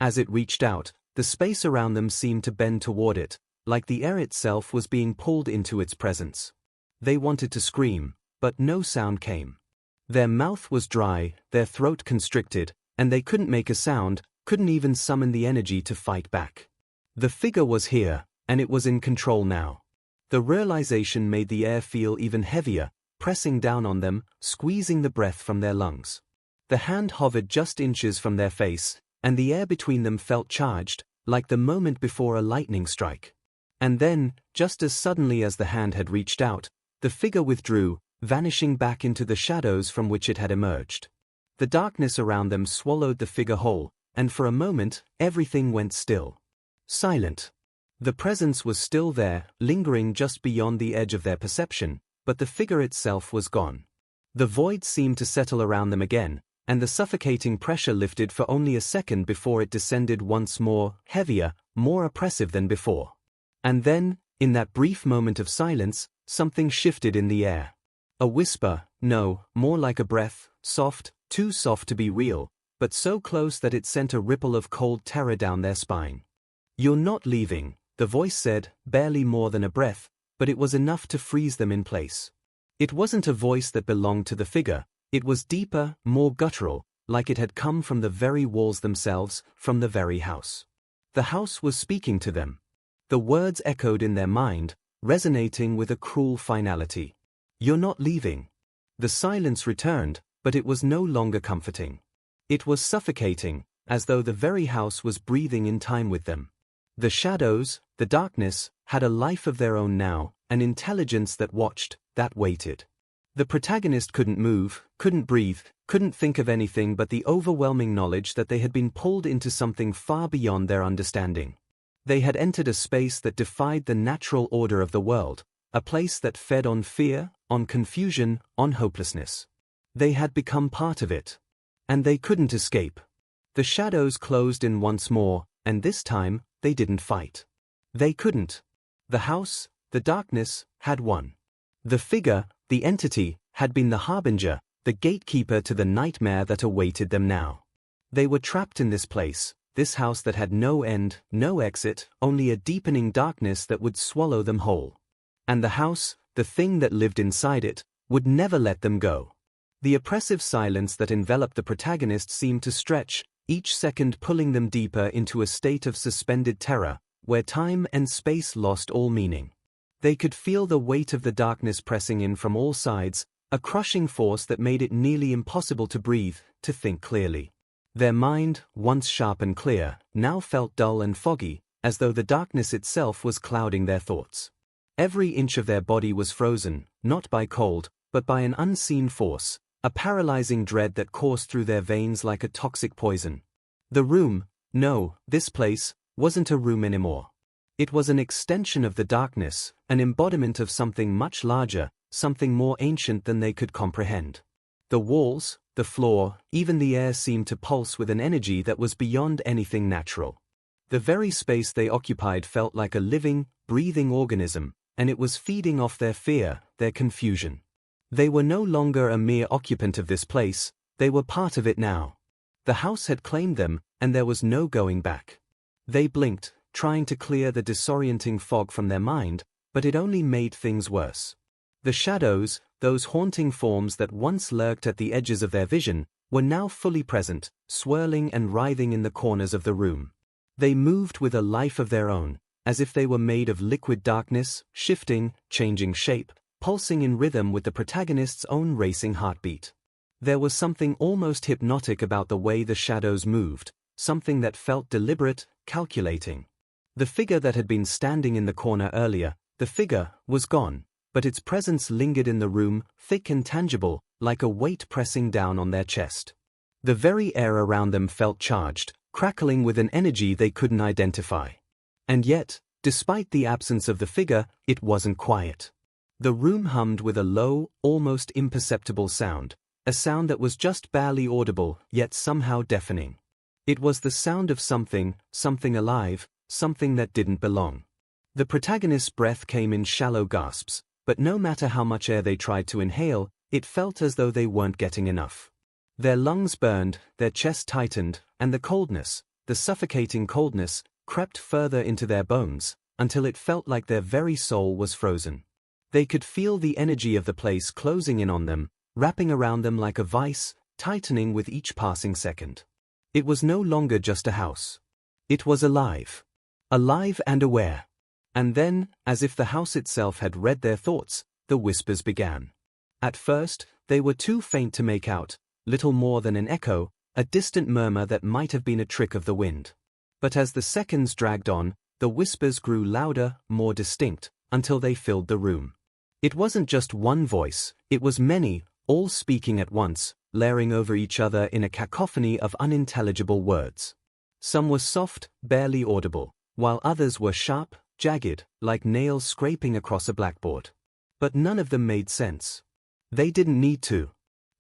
As it reached out, the space around them seemed to bend toward it, like the air itself was being pulled into its presence. They wanted to scream, but no sound came. Their mouth was dry, their throat constricted, and they couldn't make a sound, couldn't even summon the energy to fight back. The figure was here, and it was in control now. The realization made the air feel even heavier, pressing down on them, squeezing the breath from their lungs. The hand hovered just inches from their face, and the air between them felt charged, like the moment before a lightning strike. And then, just as suddenly as the hand had reached out, the figure withdrew, vanishing back into the shadows from which it had emerged. The darkness around them swallowed the figure whole, and for a moment, everything went still. Silent. The presence was still there, lingering just beyond the edge of their perception, but the figure itself was gone. The void seemed to settle around them again, and the suffocating pressure lifted for only a second before it descended once more, heavier, more oppressive than before. And then, in that brief moment of silence, something shifted in the air. A whisper, no, more like a breath, soft, too soft to be real, but so close that it sent a ripple of cold terror down their spine. "You're not leaving," the voice said, barely more than a breath, but it was enough to freeze them in place. It wasn't a voice that belonged to the figure, it was deeper, more guttural, like it had come from the very walls themselves, from the very house. The house was speaking to them. The words echoed in their mind, resonating with a cruel finality. "You're not leaving." The silence returned, but it was no longer comforting. It was suffocating, as though the very house was breathing in time with them. The shadows, the darkness, had a life of their own now, an intelligence that watched, that waited. The protagonist couldn't move, couldn't breathe, couldn't think of anything but the overwhelming knowledge that they had been pulled into something far beyond their understanding. They had entered a space that defied the natural order of the world, a place that fed on fear, on confusion, on hopelessness. They had become part of it. And they couldn't escape. The shadows closed in once more, and this time, they didn't fight. They couldn't. The house, the darkness, had won. The figure, the entity, had been the harbinger, the gatekeeper to the nightmare that awaited them now. They were trapped in this place, this house that had no end, no exit, only a deepening darkness that would swallow them whole. And the house, the thing that lived inside it, would never let them go. The oppressive silence that enveloped the protagonist seemed to stretch, each second pulling them deeper into a state of suspended terror, where time and space lost all meaning. They could feel the weight of the darkness pressing in from all sides, a crushing force that made it nearly impossible to breathe, to think clearly. Their mind, once sharp and clear, now felt dull and foggy, as though the darkness itself was clouding their thoughts. Every inch of their body was frozen, not by cold, but by an unseen force, a paralyzing dread that coursed through their veins like a toxic poison. The room, no, this place, wasn't a room anymore. It was an extension of the darkness, an embodiment of something much larger, something more ancient than they could comprehend. The walls, the floor, even the air seemed to pulse with an energy that was beyond anything natural. The very space they occupied felt like a living, breathing organism, and it was feeding off their fear, their confusion. They were no longer a mere occupant of this place, they were part of it now. The house had claimed them, and there was no going back. They blinked, trying to clear the disorienting fog from their mind, but it only made things worse. The shadows, those haunting forms that once lurked at the edges of their vision, were now fully present, swirling and writhing in the corners of the room. They moved with a life of their own, as if they were made of liquid darkness, shifting, changing shape, pulsing in rhythm with the protagonist's own racing heartbeat. There was something almost hypnotic about the way the shadows moved, something that felt deliberate, calculating. The figure that had been standing in the corner earlier, the figure, was gone, but its presence lingered in the room, thick and tangible, like a weight pressing down on their chest. The very air around them felt charged, crackling with an energy they couldn't identify. And yet, despite the absence of the figure, it wasn't quiet. The room hummed with a low, almost imperceptible sound, a sound that was just barely audible, yet somehow deafening. It was the sound of something alive, something that didn't belong. The protagonist's breath came in shallow gasps, but no matter how much air they tried to inhale, it felt as though they weren't getting enough. Their lungs burned, their chest tightened, and the coldness, the suffocating coldness, crept further into their bones, until it felt like their very soul was frozen. They could feel the energy of the place closing in on them, wrapping around them like a vice, tightening with each passing second. It was no longer just a house. It was alive. Alive and aware. And then, as if the house itself had read their thoughts, the whispers began. At first, they were too faint to make out, little more than an echo, a distant murmur that might have been a trick of the wind. But as the seconds dragged on, the whispers grew louder, more distinct, until they filled the room. It wasn't just one voice, it was many, all speaking at once, layering over each other in a cacophony of unintelligible words. Some were soft, barely audible, while others were sharp, jagged, like nails scraping across a blackboard. But none of them made sense. They didn't need to.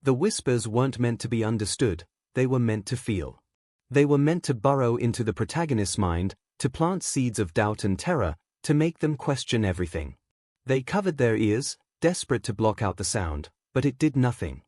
The whispers weren't meant to be understood, they were meant to feel. They were meant to burrow into the protagonist's mind, to plant seeds of doubt and terror, to make them question everything. They covered their ears, desperate to block out the sound, but it did nothing.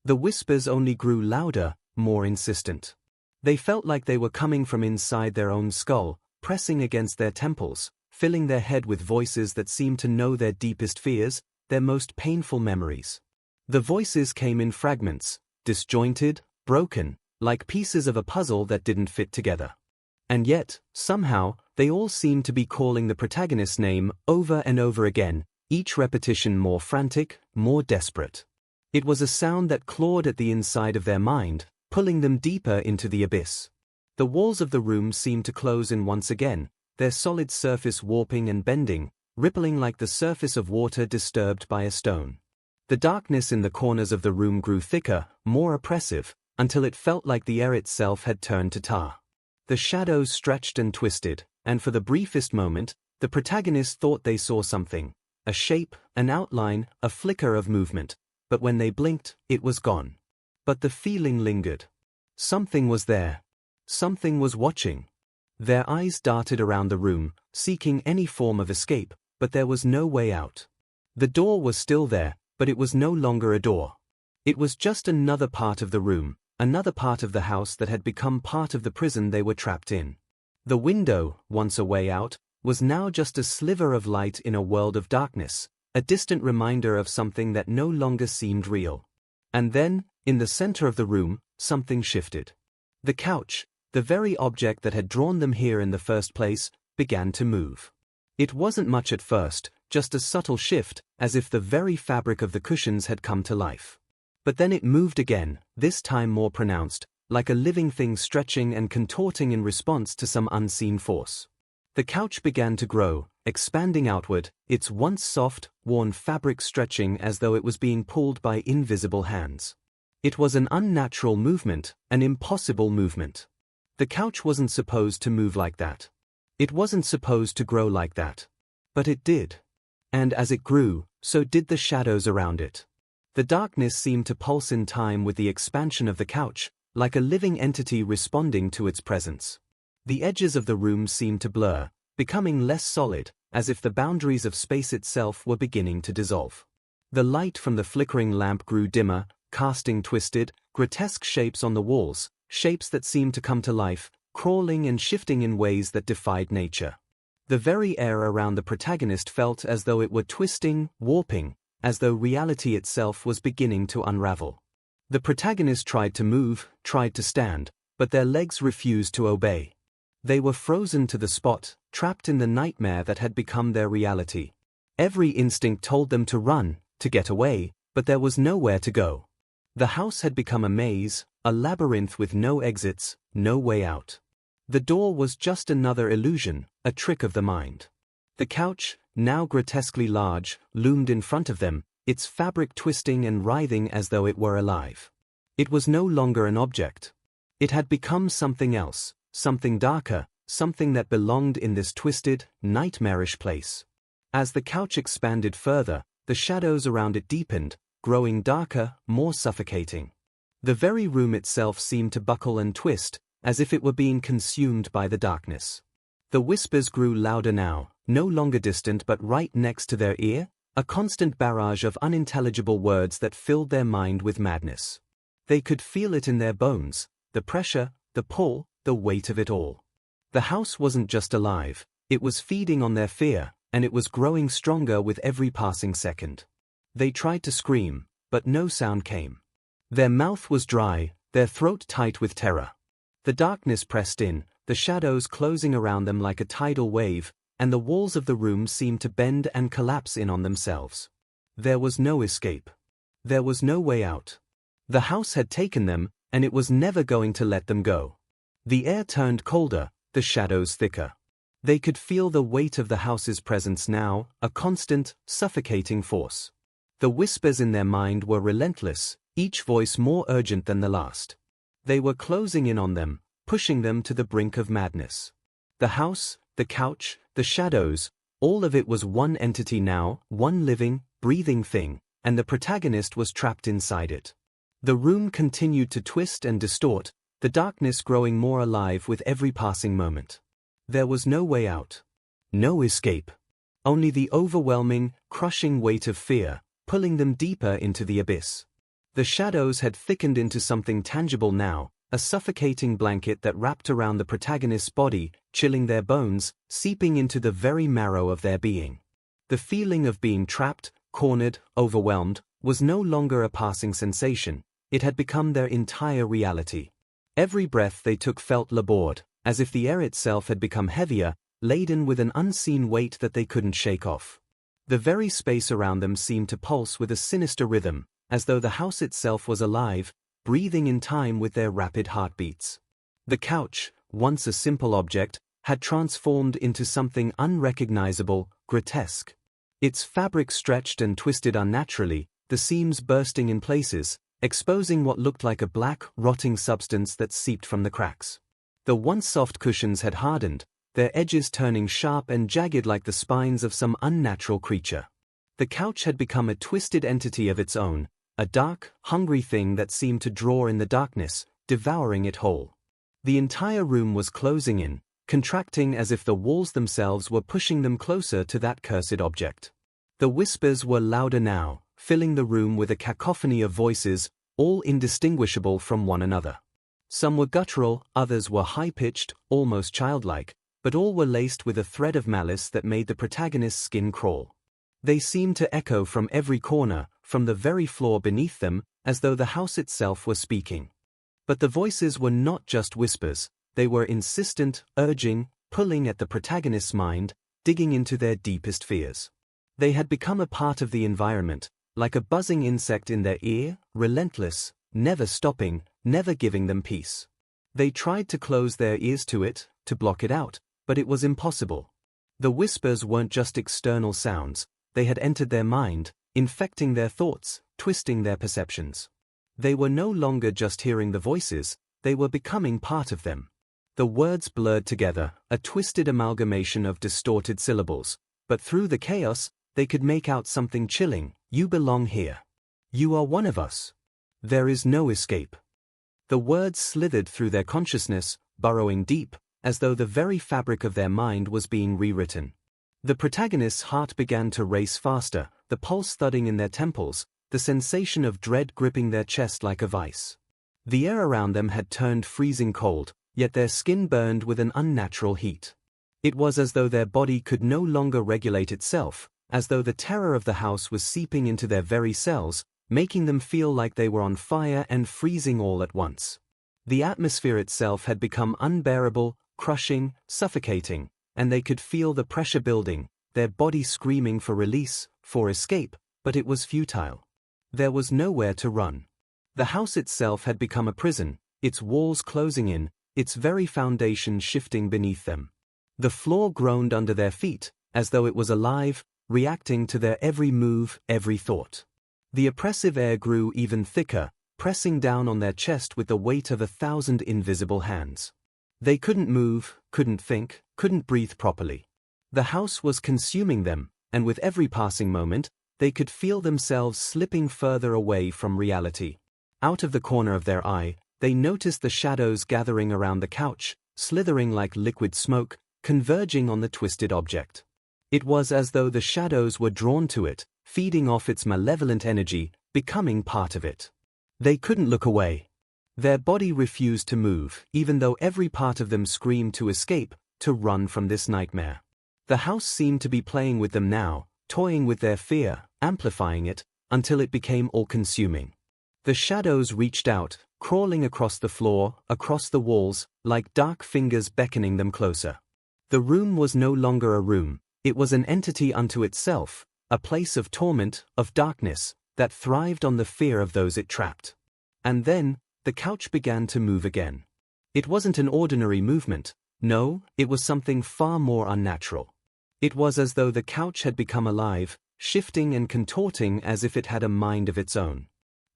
The whispers only grew louder, more insistent. They felt like they were coming from inside their own skull, pressing against their temples, filling their head with voices that seemed to know their deepest fears, their most painful memories. The voices came in fragments, disjointed, broken, like pieces of a puzzle that didn't fit together. And yet, somehow, they all seemed to be calling the protagonist's name over and over again, each repetition more frantic, more desperate. It was a sound that clawed at the inside of their mind, pulling them deeper into the abyss. The walls of the room seemed to close in once again, their solid surface warping and bending, rippling like the surface of water disturbed by a stone. The darkness in the corners of the room grew thicker, more oppressive, until it felt like the air itself had turned to tar. The shadows stretched and twisted, and for the briefest moment, the protagonists thought they saw something. A shape, an outline, a flicker of movement. But when they blinked, it was gone. But the feeling lingered. Something was there. Something was watching. Their eyes darted around the room, seeking any form of escape, but there was no way out. The door was still there, but it was no longer a door. It was just another part of the room, another part of the house that had become part of the prison they were trapped in. The window, once a way out, was now just a sliver of light in a world of darkness, a distant reminder of something that no longer seemed real. And then, in the center of the room, something shifted. The couch, the very object that had drawn them here in the first place, began to move. It wasn't much at first, just a subtle shift, as if the very fabric of the cushions had come to life. But then it moved again, this time more pronounced, like a living thing stretching and contorting in response to some unseen force. The couch began to grow, expanding outward, its once soft, worn fabric stretching as though it was being pulled by invisible hands. It was an unnatural movement, an impossible movement. The couch wasn't supposed to move like that. It wasn't supposed to grow like that. But it did. And as it grew, so did the shadows around it. The darkness seemed to pulse in time with the expansion of the couch, like a living entity responding to its presence. The edges of the room seemed to blur, becoming less solid, as if the boundaries of space itself were beginning to dissolve. The light from the flickering lamp grew dimmer, casting twisted, grotesque shapes on the walls, shapes that seemed to come to life, crawling and shifting in ways that defied nature. The very air around the protagonist felt as though it were twisting, warping, as though reality itself was beginning to unravel. The protagonist tried to move, tried to stand, but their legs refused to obey. They were frozen to the spot, trapped in the nightmare that had become their reality. Every instinct told them to run, to get away, but there was nowhere to go. The house had become a maze, a labyrinth with no exits, no way out. The door was just another illusion, a trick of the mind. The couch, now grotesquely large, loomed in front of them, its fabric twisting and writhing as though it were alive. It was no longer an object. It had become something else, something darker, something that belonged in this twisted, nightmarish place. As the couch expanded further, the shadows around it deepened, growing darker, more suffocating. The very room itself seemed to buckle and twist, as if it were being consumed by the darkness. The whispers grew louder now, no longer distant but right next to their ear, a constant barrage of unintelligible words that filled their mind with madness. They could feel it in their bones, the pressure, the pull, the weight of it all. The house wasn't just alive, it was feeding on their fear, and it was growing stronger with every passing second. They tried to scream, but no sound came. Their mouth was dry, their throat tight with terror. The darkness pressed in, the shadows closing around them like a tidal wave, and the walls of the room seemed to bend and collapse in on themselves. There was no escape. There was no way out. The house had taken them, and it was never going to let them go. The air turned colder, the shadows thicker. They could feel the weight of the house's presence now, a constant, suffocating force. The whispers in their mind were relentless, each voice more urgent than the last. They were closing in on them, pushing them to the brink of madness. The house, the couch, the shadows, all of it was one entity now, one living, breathing thing, and the protagonist was trapped inside it. The room continued to twist and distort, the darkness growing more alive with every passing moment. There was no way out. No escape. Only the overwhelming, crushing weight of fear, pulling them deeper into the abyss. The shadows had thickened into something tangible now, a suffocating blanket that wrapped around the protagonist's body, chilling their bones, seeping into the very marrow of their being. The feeling of being trapped, cornered, overwhelmed, was no longer a passing sensation, it had become their entire reality. Every breath they took felt labored, as if the air itself had become heavier, laden with an unseen weight that they couldn't shake off. The very space around them seemed to pulse with a sinister rhythm, as though the house itself was alive, breathing in time with their rapid heartbeats. The couch, once a simple object, had transformed into something unrecognizable, grotesque. Its fabric stretched and twisted unnaturally, the seams bursting in places, exposing what looked like a black, rotting substance that seeped from the cracks. The once soft cushions had hardened, their edges turning sharp and jagged like the spines of some unnatural creature. The couch had become a twisted entity of its own, a dark, hungry thing that seemed to draw in the darkness, devouring it whole. The entire room was closing in, contracting as if the walls themselves were pushing them closer to that cursed object. The whispers were louder now, filling the room with a cacophony of voices, all indistinguishable from one another. Some were guttural, others were high-pitched, almost childlike, but all were laced with a thread of malice that made the protagonist's skin crawl. They seemed to echo from every corner, from the very floor beneath them, as though the house itself were speaking. But the voices were not just whispers, they were insistent, urging, pulling at the protagonist's mind, digging into their deepest fears. They had become a part of the environment, like a buzzing insect in their ear, relentless, never stopping, never giving them peace. They tried to close their ears to it, to block it out, but it was impossible. The whispers weren't just external sounds, they had entered their mind, infecting their thoughts, twisting their perceptions. They were no longer just hearing the voices, they were becoming part of them. The words blurred together, a twisted amalgamation of distorted syllables, but through the chaos, they could make out something chilling. You belong here. You are one of us. There is no escape. The words slithered through their consciousness, burrowing deep, as though the very fabric of their mind was being rewritten. The protagonist's heart began to race faster, the pulse thudding in their temples, the sensation of dread gripping their chest like a vice. The air around them had turned freezing cold, yet their skin burned with an unnatural heat. It was as though their body could no longer regulate itself, as though the terror of the house was seeping into their very cells, making them feel like they were on fire and freezing all at once. The atmosphere itself had become unbearable, crushing, suffocating, and they could feel the pressure building, their body screaming for release, for escape, but it was futile. There was nowhere to run. The house itself had become a prison, its walls closing in, its very foundation shifting beneath them. The floor groaned under their feet, as though it was alive, reacting to their every move, every thought. The oppressive air grew even thicker, pressing down on their chest with the weight of 1,000 invisible hands. They couldn't move, couldn't think, couldn't breathe properly. The house was consuming them, and with every passing moment, they could feel themselves slipping further away from reality. Out of the corner of their eye, they noticed the shadows gathering around the couch, slithering like liquid smoke, converging on the twisted object. It was as though the shadows were drawn to it, feeding off its malevolent energy, becoming part of it. They couldn't look away. Their body refused to move, even though every part of them screamed to escape, to run from this nightmare. The house seemed to be playing with them now, toying with their fear, amplifying it, until it became all-consuming. The shadows reached out, crawling across the floor, across the walls, like dark fingers beckoning them closer. The room was no longer a room, it was an entity unto itself, a place of torment, of darkness, that thrived on the fear of those it trapped. And then, the couch began to move again. It wasn't an ordinary movement, no, it was something far more unnatural. It was as though the couch had become alive, shifting and contorting as if it had a mind of its own.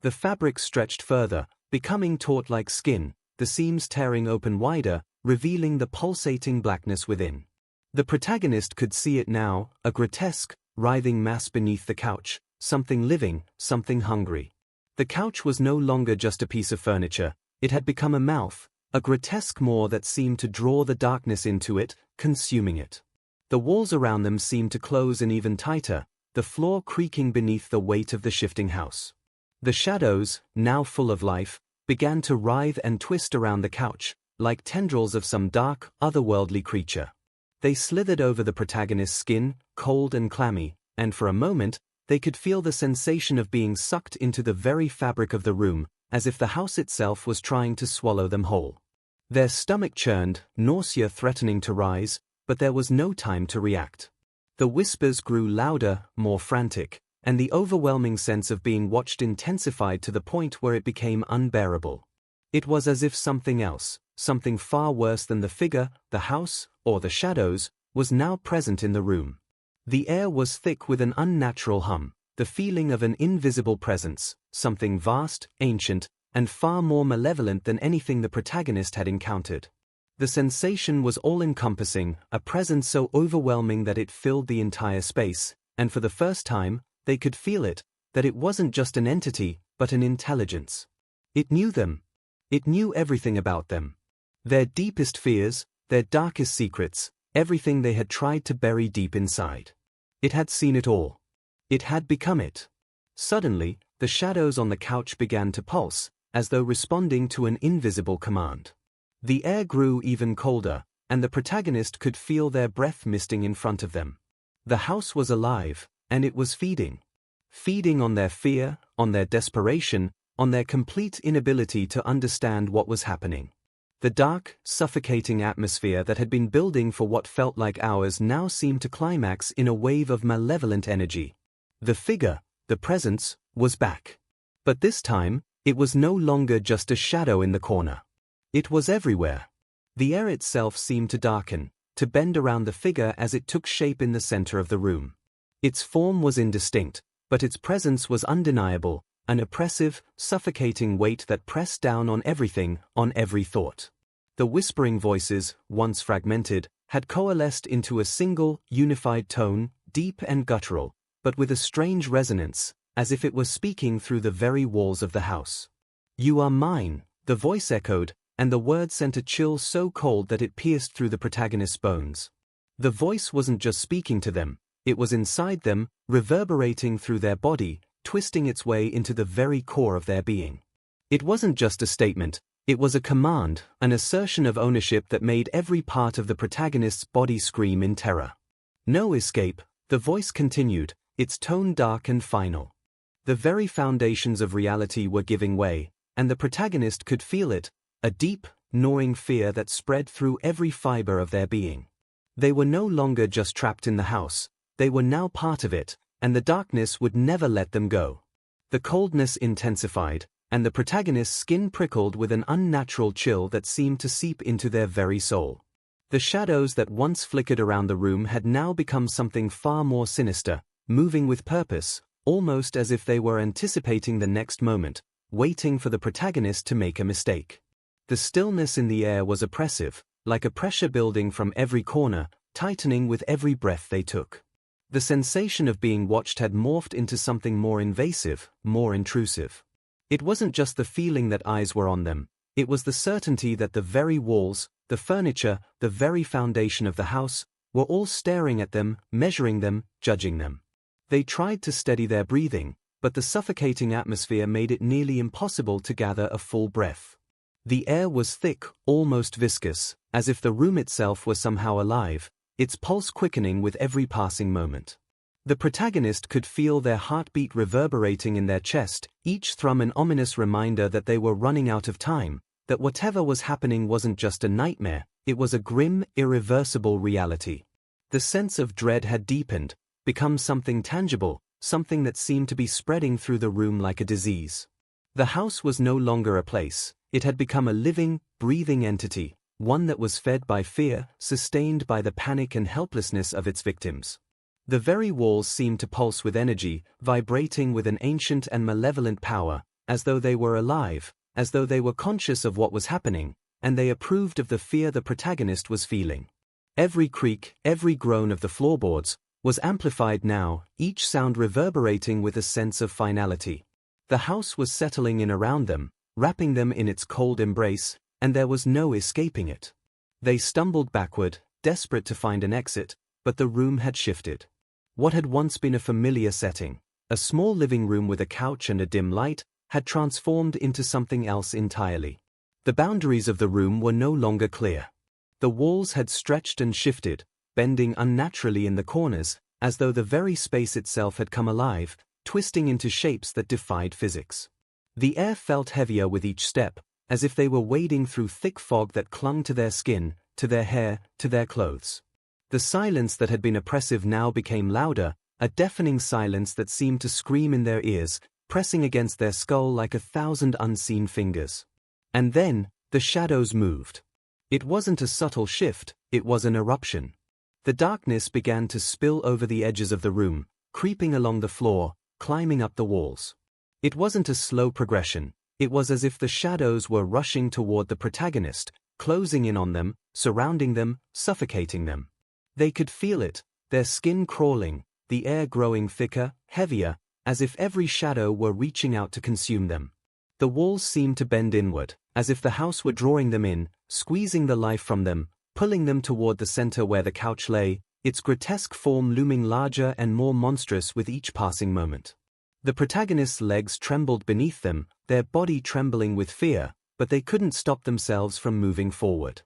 The fabric stretched further, becoming taut like skin, the seams tearing open wider, revealing the pulsating blackness within. The protagonist could see it now, a grotesque, writhing mass beneath the couch, something living, something hungry. The couch was no longer just a piece of furniture, it had become a mouth, a grotesque maw that seemed to draw the darkness into it, consuming it. The walls around them seemed to close in even tighter, the floor creaking beneath the weight of the shifting house. The shadows, now full of life, began to writhe and twist around the couch, like tendrils of some dark, otherworldly creature. They slithered over the protagonist's skin, cold and clammy, and for a moment, they could feel the sensation of being sucked into the very fabric of the room, as if the house itself was trying to swallow them whole. Their stomach churned, nausea threatening to rise, but there was no time to react. The whispers grew louder, more frantic, and the overwhelming sense of being watched intensified to the point where it became unbearable. It was as if something else, something far worse than the figure, the house, or the shadows, was now present in the room. The air was thick with an unnatural hum, the feeling of an invisible presence, something vast, ancient, and far more malevolent than anything the protagonist had encountered. The sensation was all-encompassing, a presence so overwhelming that it filled the entire space, and for the first time, they could feel it, that it wasn't just an entity, but an intelligence. It knew them. It knew everything about them. Their deepest fears, their darkest secrets, everything they had tried to bury deep inside. It had seen it all. It had become it. Suddenly, the shadows on the couch began to pulse, as though responding to an invisible command. The air grew even colder, and the protagonist could feel their breath misting in front of them. The house was alive, and it was feeding. Feeding on their fear, on their desperation, on their complete inability to understand what was happening. The dark, suffocating atmosphere that had been building for what felt like hours now seemed to climax in a wave of malevolent energy. The figure, the presence, was back. But this time, it was no longer just a shadow in the corner. It was everywhere. The air itself seemed to darken, to bend around the figure as it took shape in the center of the room. Its form was indistinct, but its presence was undeniable, an oppressive, suffocating weight that pressed down on everything, on every thought. The whispering voices, once fragmented, had coalesced into a single, unified tone, deep and guttural, but with a strange resonance, as if it were speaking through the very walls of the house. "You are mine," the voice echoed, and the word sent a chill so cold that it pierced through the protagonist's bones. The voice wasn't just speaking to them, it was inside them, reverberating through their body, twisting its way into the very core of their being. It wasn't just a statement, it was a command, an assertion of ownership that made every part of the protagonist's body scream in terror. "No escape," the voice continued, its tone dark and final. The very foundations of reality were giving way, and the protagonist could feel it, a deep, gnawing fear that spread through every fiber of their being. They were no longer just trapped in the house, they were now part of it, and the darkness would never let them go. The coldness intensified, and the protagonist's skin prickled with an unnatural chill that seemed to seep into their very soul. The shadows that once flickered around the room had now become something far more sinister, moving with purpose, almost as if they were anticipating the next moment, waiting for the protagonist to make a mistake. The stillness in the air was oppressive, like a pressure building from every corner, tightening with every breath they took. The sensation of being watched had morphed into something more invasive, more intrusive. It wasn't just the feeling that eyes were on them, it was the certainty that the very walls, the furniture, the very foundation of the house, were all staring at them, measuring them, judging them. They tried to steady their breathing, but the suffocating atmosphere made it nearly impossible to gather a full breath. The air was thick, almost viscous, as if the room itself was somehow alive, its pulse quickening with every passing moment. The protagonist could feel their heartbeat reverberating in their chest, each thrum an ominous reminder that they were running out of time, that whatever was happening wasn't just a nightmare, it was a grim, irreversible reality. The sense of dread had deepened, become something tangible, something that seemed to be spreading through the room like a disease. The house was no longer a place, it had become a living, breathing entity, one that was fed by fear, sustained by the panic and helplessness of its victims. The very walls seemed to pulse with energy, vibrating with an ancient and malevolent power, as though they were alive, as though they were conscious of what was happening, and they approved of the fear the protagonist was feeling. Every creak, every groan of the floorboards, was amplified now, each sound reverberating with a sense of finality. The house was settling in around them, wrapping them in its cold embrace, and there was no escaping it. They stumbled backward, desperate to find an exit, but the room had shifted. What had once been a familiar setting, a small living room with a couch and a dim light, had transformed into something else entirely. The boundaries of the room were no longer clear. The walls had stretched and shifted, bending unnaturally in the corners, as though the very space itself had come alive, twisting into shapes that defied physics. The air felt heavier with each step, as if they were wading through thick fog that clung to their skin, to their hair, to their clothes. The silence that had been oppressive now became louder, a deafening silence that seemed to scream in their ears, pressing against their skull like 1,000 unseen fingers. And then, the shadows moved. It wasn't a subtle shift, it was an eruption. The darkness began to spill over the edges of the room, creeping along the floor, climbing up the walls. It wasn't a slow progression, it was as if the shadows were rushing toward the protagonist, closing in on them, surrounding them, suffocating them. They could feel it, their skin crawling, the air growing thicker, heavier, as if every shadow were reaching out to consume them. The walls seemed to bend inward, as if the house were drawing them in, squeezing the life from them, pulling them toward the center where the couch lay, its grotesque form looming larger and more monstrous with each passing moment. The protagonist's legs trembled beneath them, their body trembling with fear, but they couldn't stop themselves from moving forward.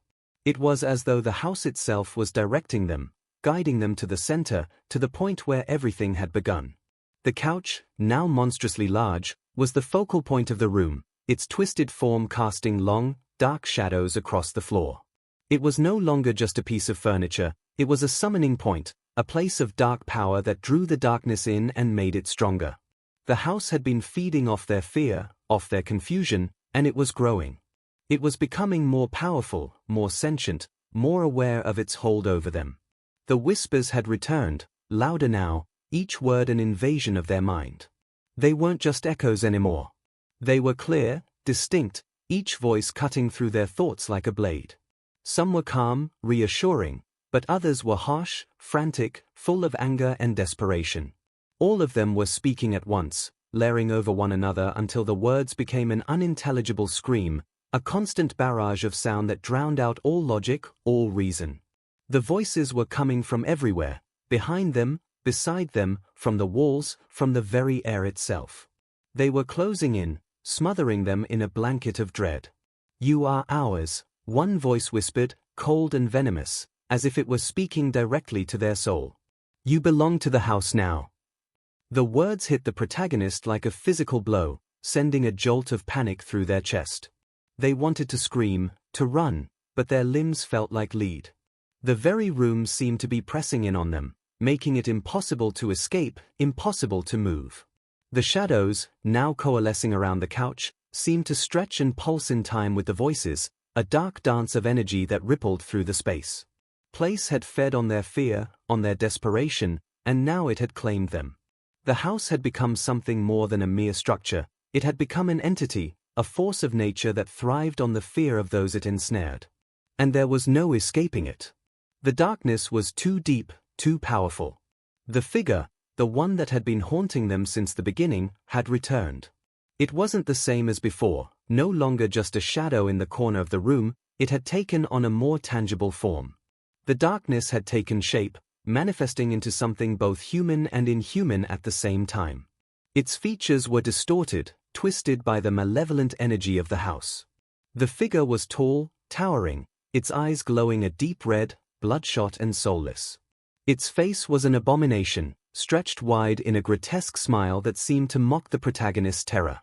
It was as though the house itself was directing them, guiding them to the center, to the point where everything had begun. The couch, now monstrously large, was the focal point of the room, its twisted form casting long, dark shadows across the floor. It was no longer just a piece of furniture, it was a summoning point, a place of dark power that drew the darkness in and made it stronger. The house had been feeding off their fear, off their confusion, and it was growing. It was becoming more powerful, more sentient, more aware of its hold over them. The whispers had returned, louder now, each word an invasion of their mind. They weren't just echoes anymore. They were clear, distinct, each voice cutting through their thoughts like a blade. Some were calm, reassuring, but others were harsh, frantic, full of anger and desperation. All of them were speaking at once, layering over one another until the words became an unintelligible scream, a constant barrage of sound that drowned out all logic, all reason. The voices were coming from everywhere, behind them, beside them, from the walls, from the very air itself. They were closing in, smothering them in a blanket of dread. "You are ours," one voice whispered, cold and venomous, as if it were speaking directly to their soul. "You belong to the house now." The words hit the protagonist like a physical blow, sending a jolt of panic through their chest. They wanted to scream, to run, but their limbs felt like lead. The very room seemed to be pressing in on them, making it impossible to escape, impossible to move. The shadows, now coalescing around the couch, seemed to stretch and pulse in time with the voices, a dark dance of energy that rippled through the space. Place had fed on their fear, on their desperation, and now it had claimed them. The house had become something more than a mere structure, it had become an entity, a force of nature that thrived on the fear of those it ensnared. And there was no escaping it. The darkness was too deep, too powerful. The figure, the one that had been haunting them since the beginning, had returned. It wasn't the same as before, no longer just a shadow in the corner of the room, it had taken on a more tangible form. The darkness had taken shape, manifesting into something both human and inhuman at the same time. Its features were distorted, twisted by the malevolent energy of the house. The figure was tall, towering, its eyes glowing a deep red, bloodshot and soulless. Its face was an abomination, stretched wide in a grotesque smile that seemed to mock the protagonist's terror.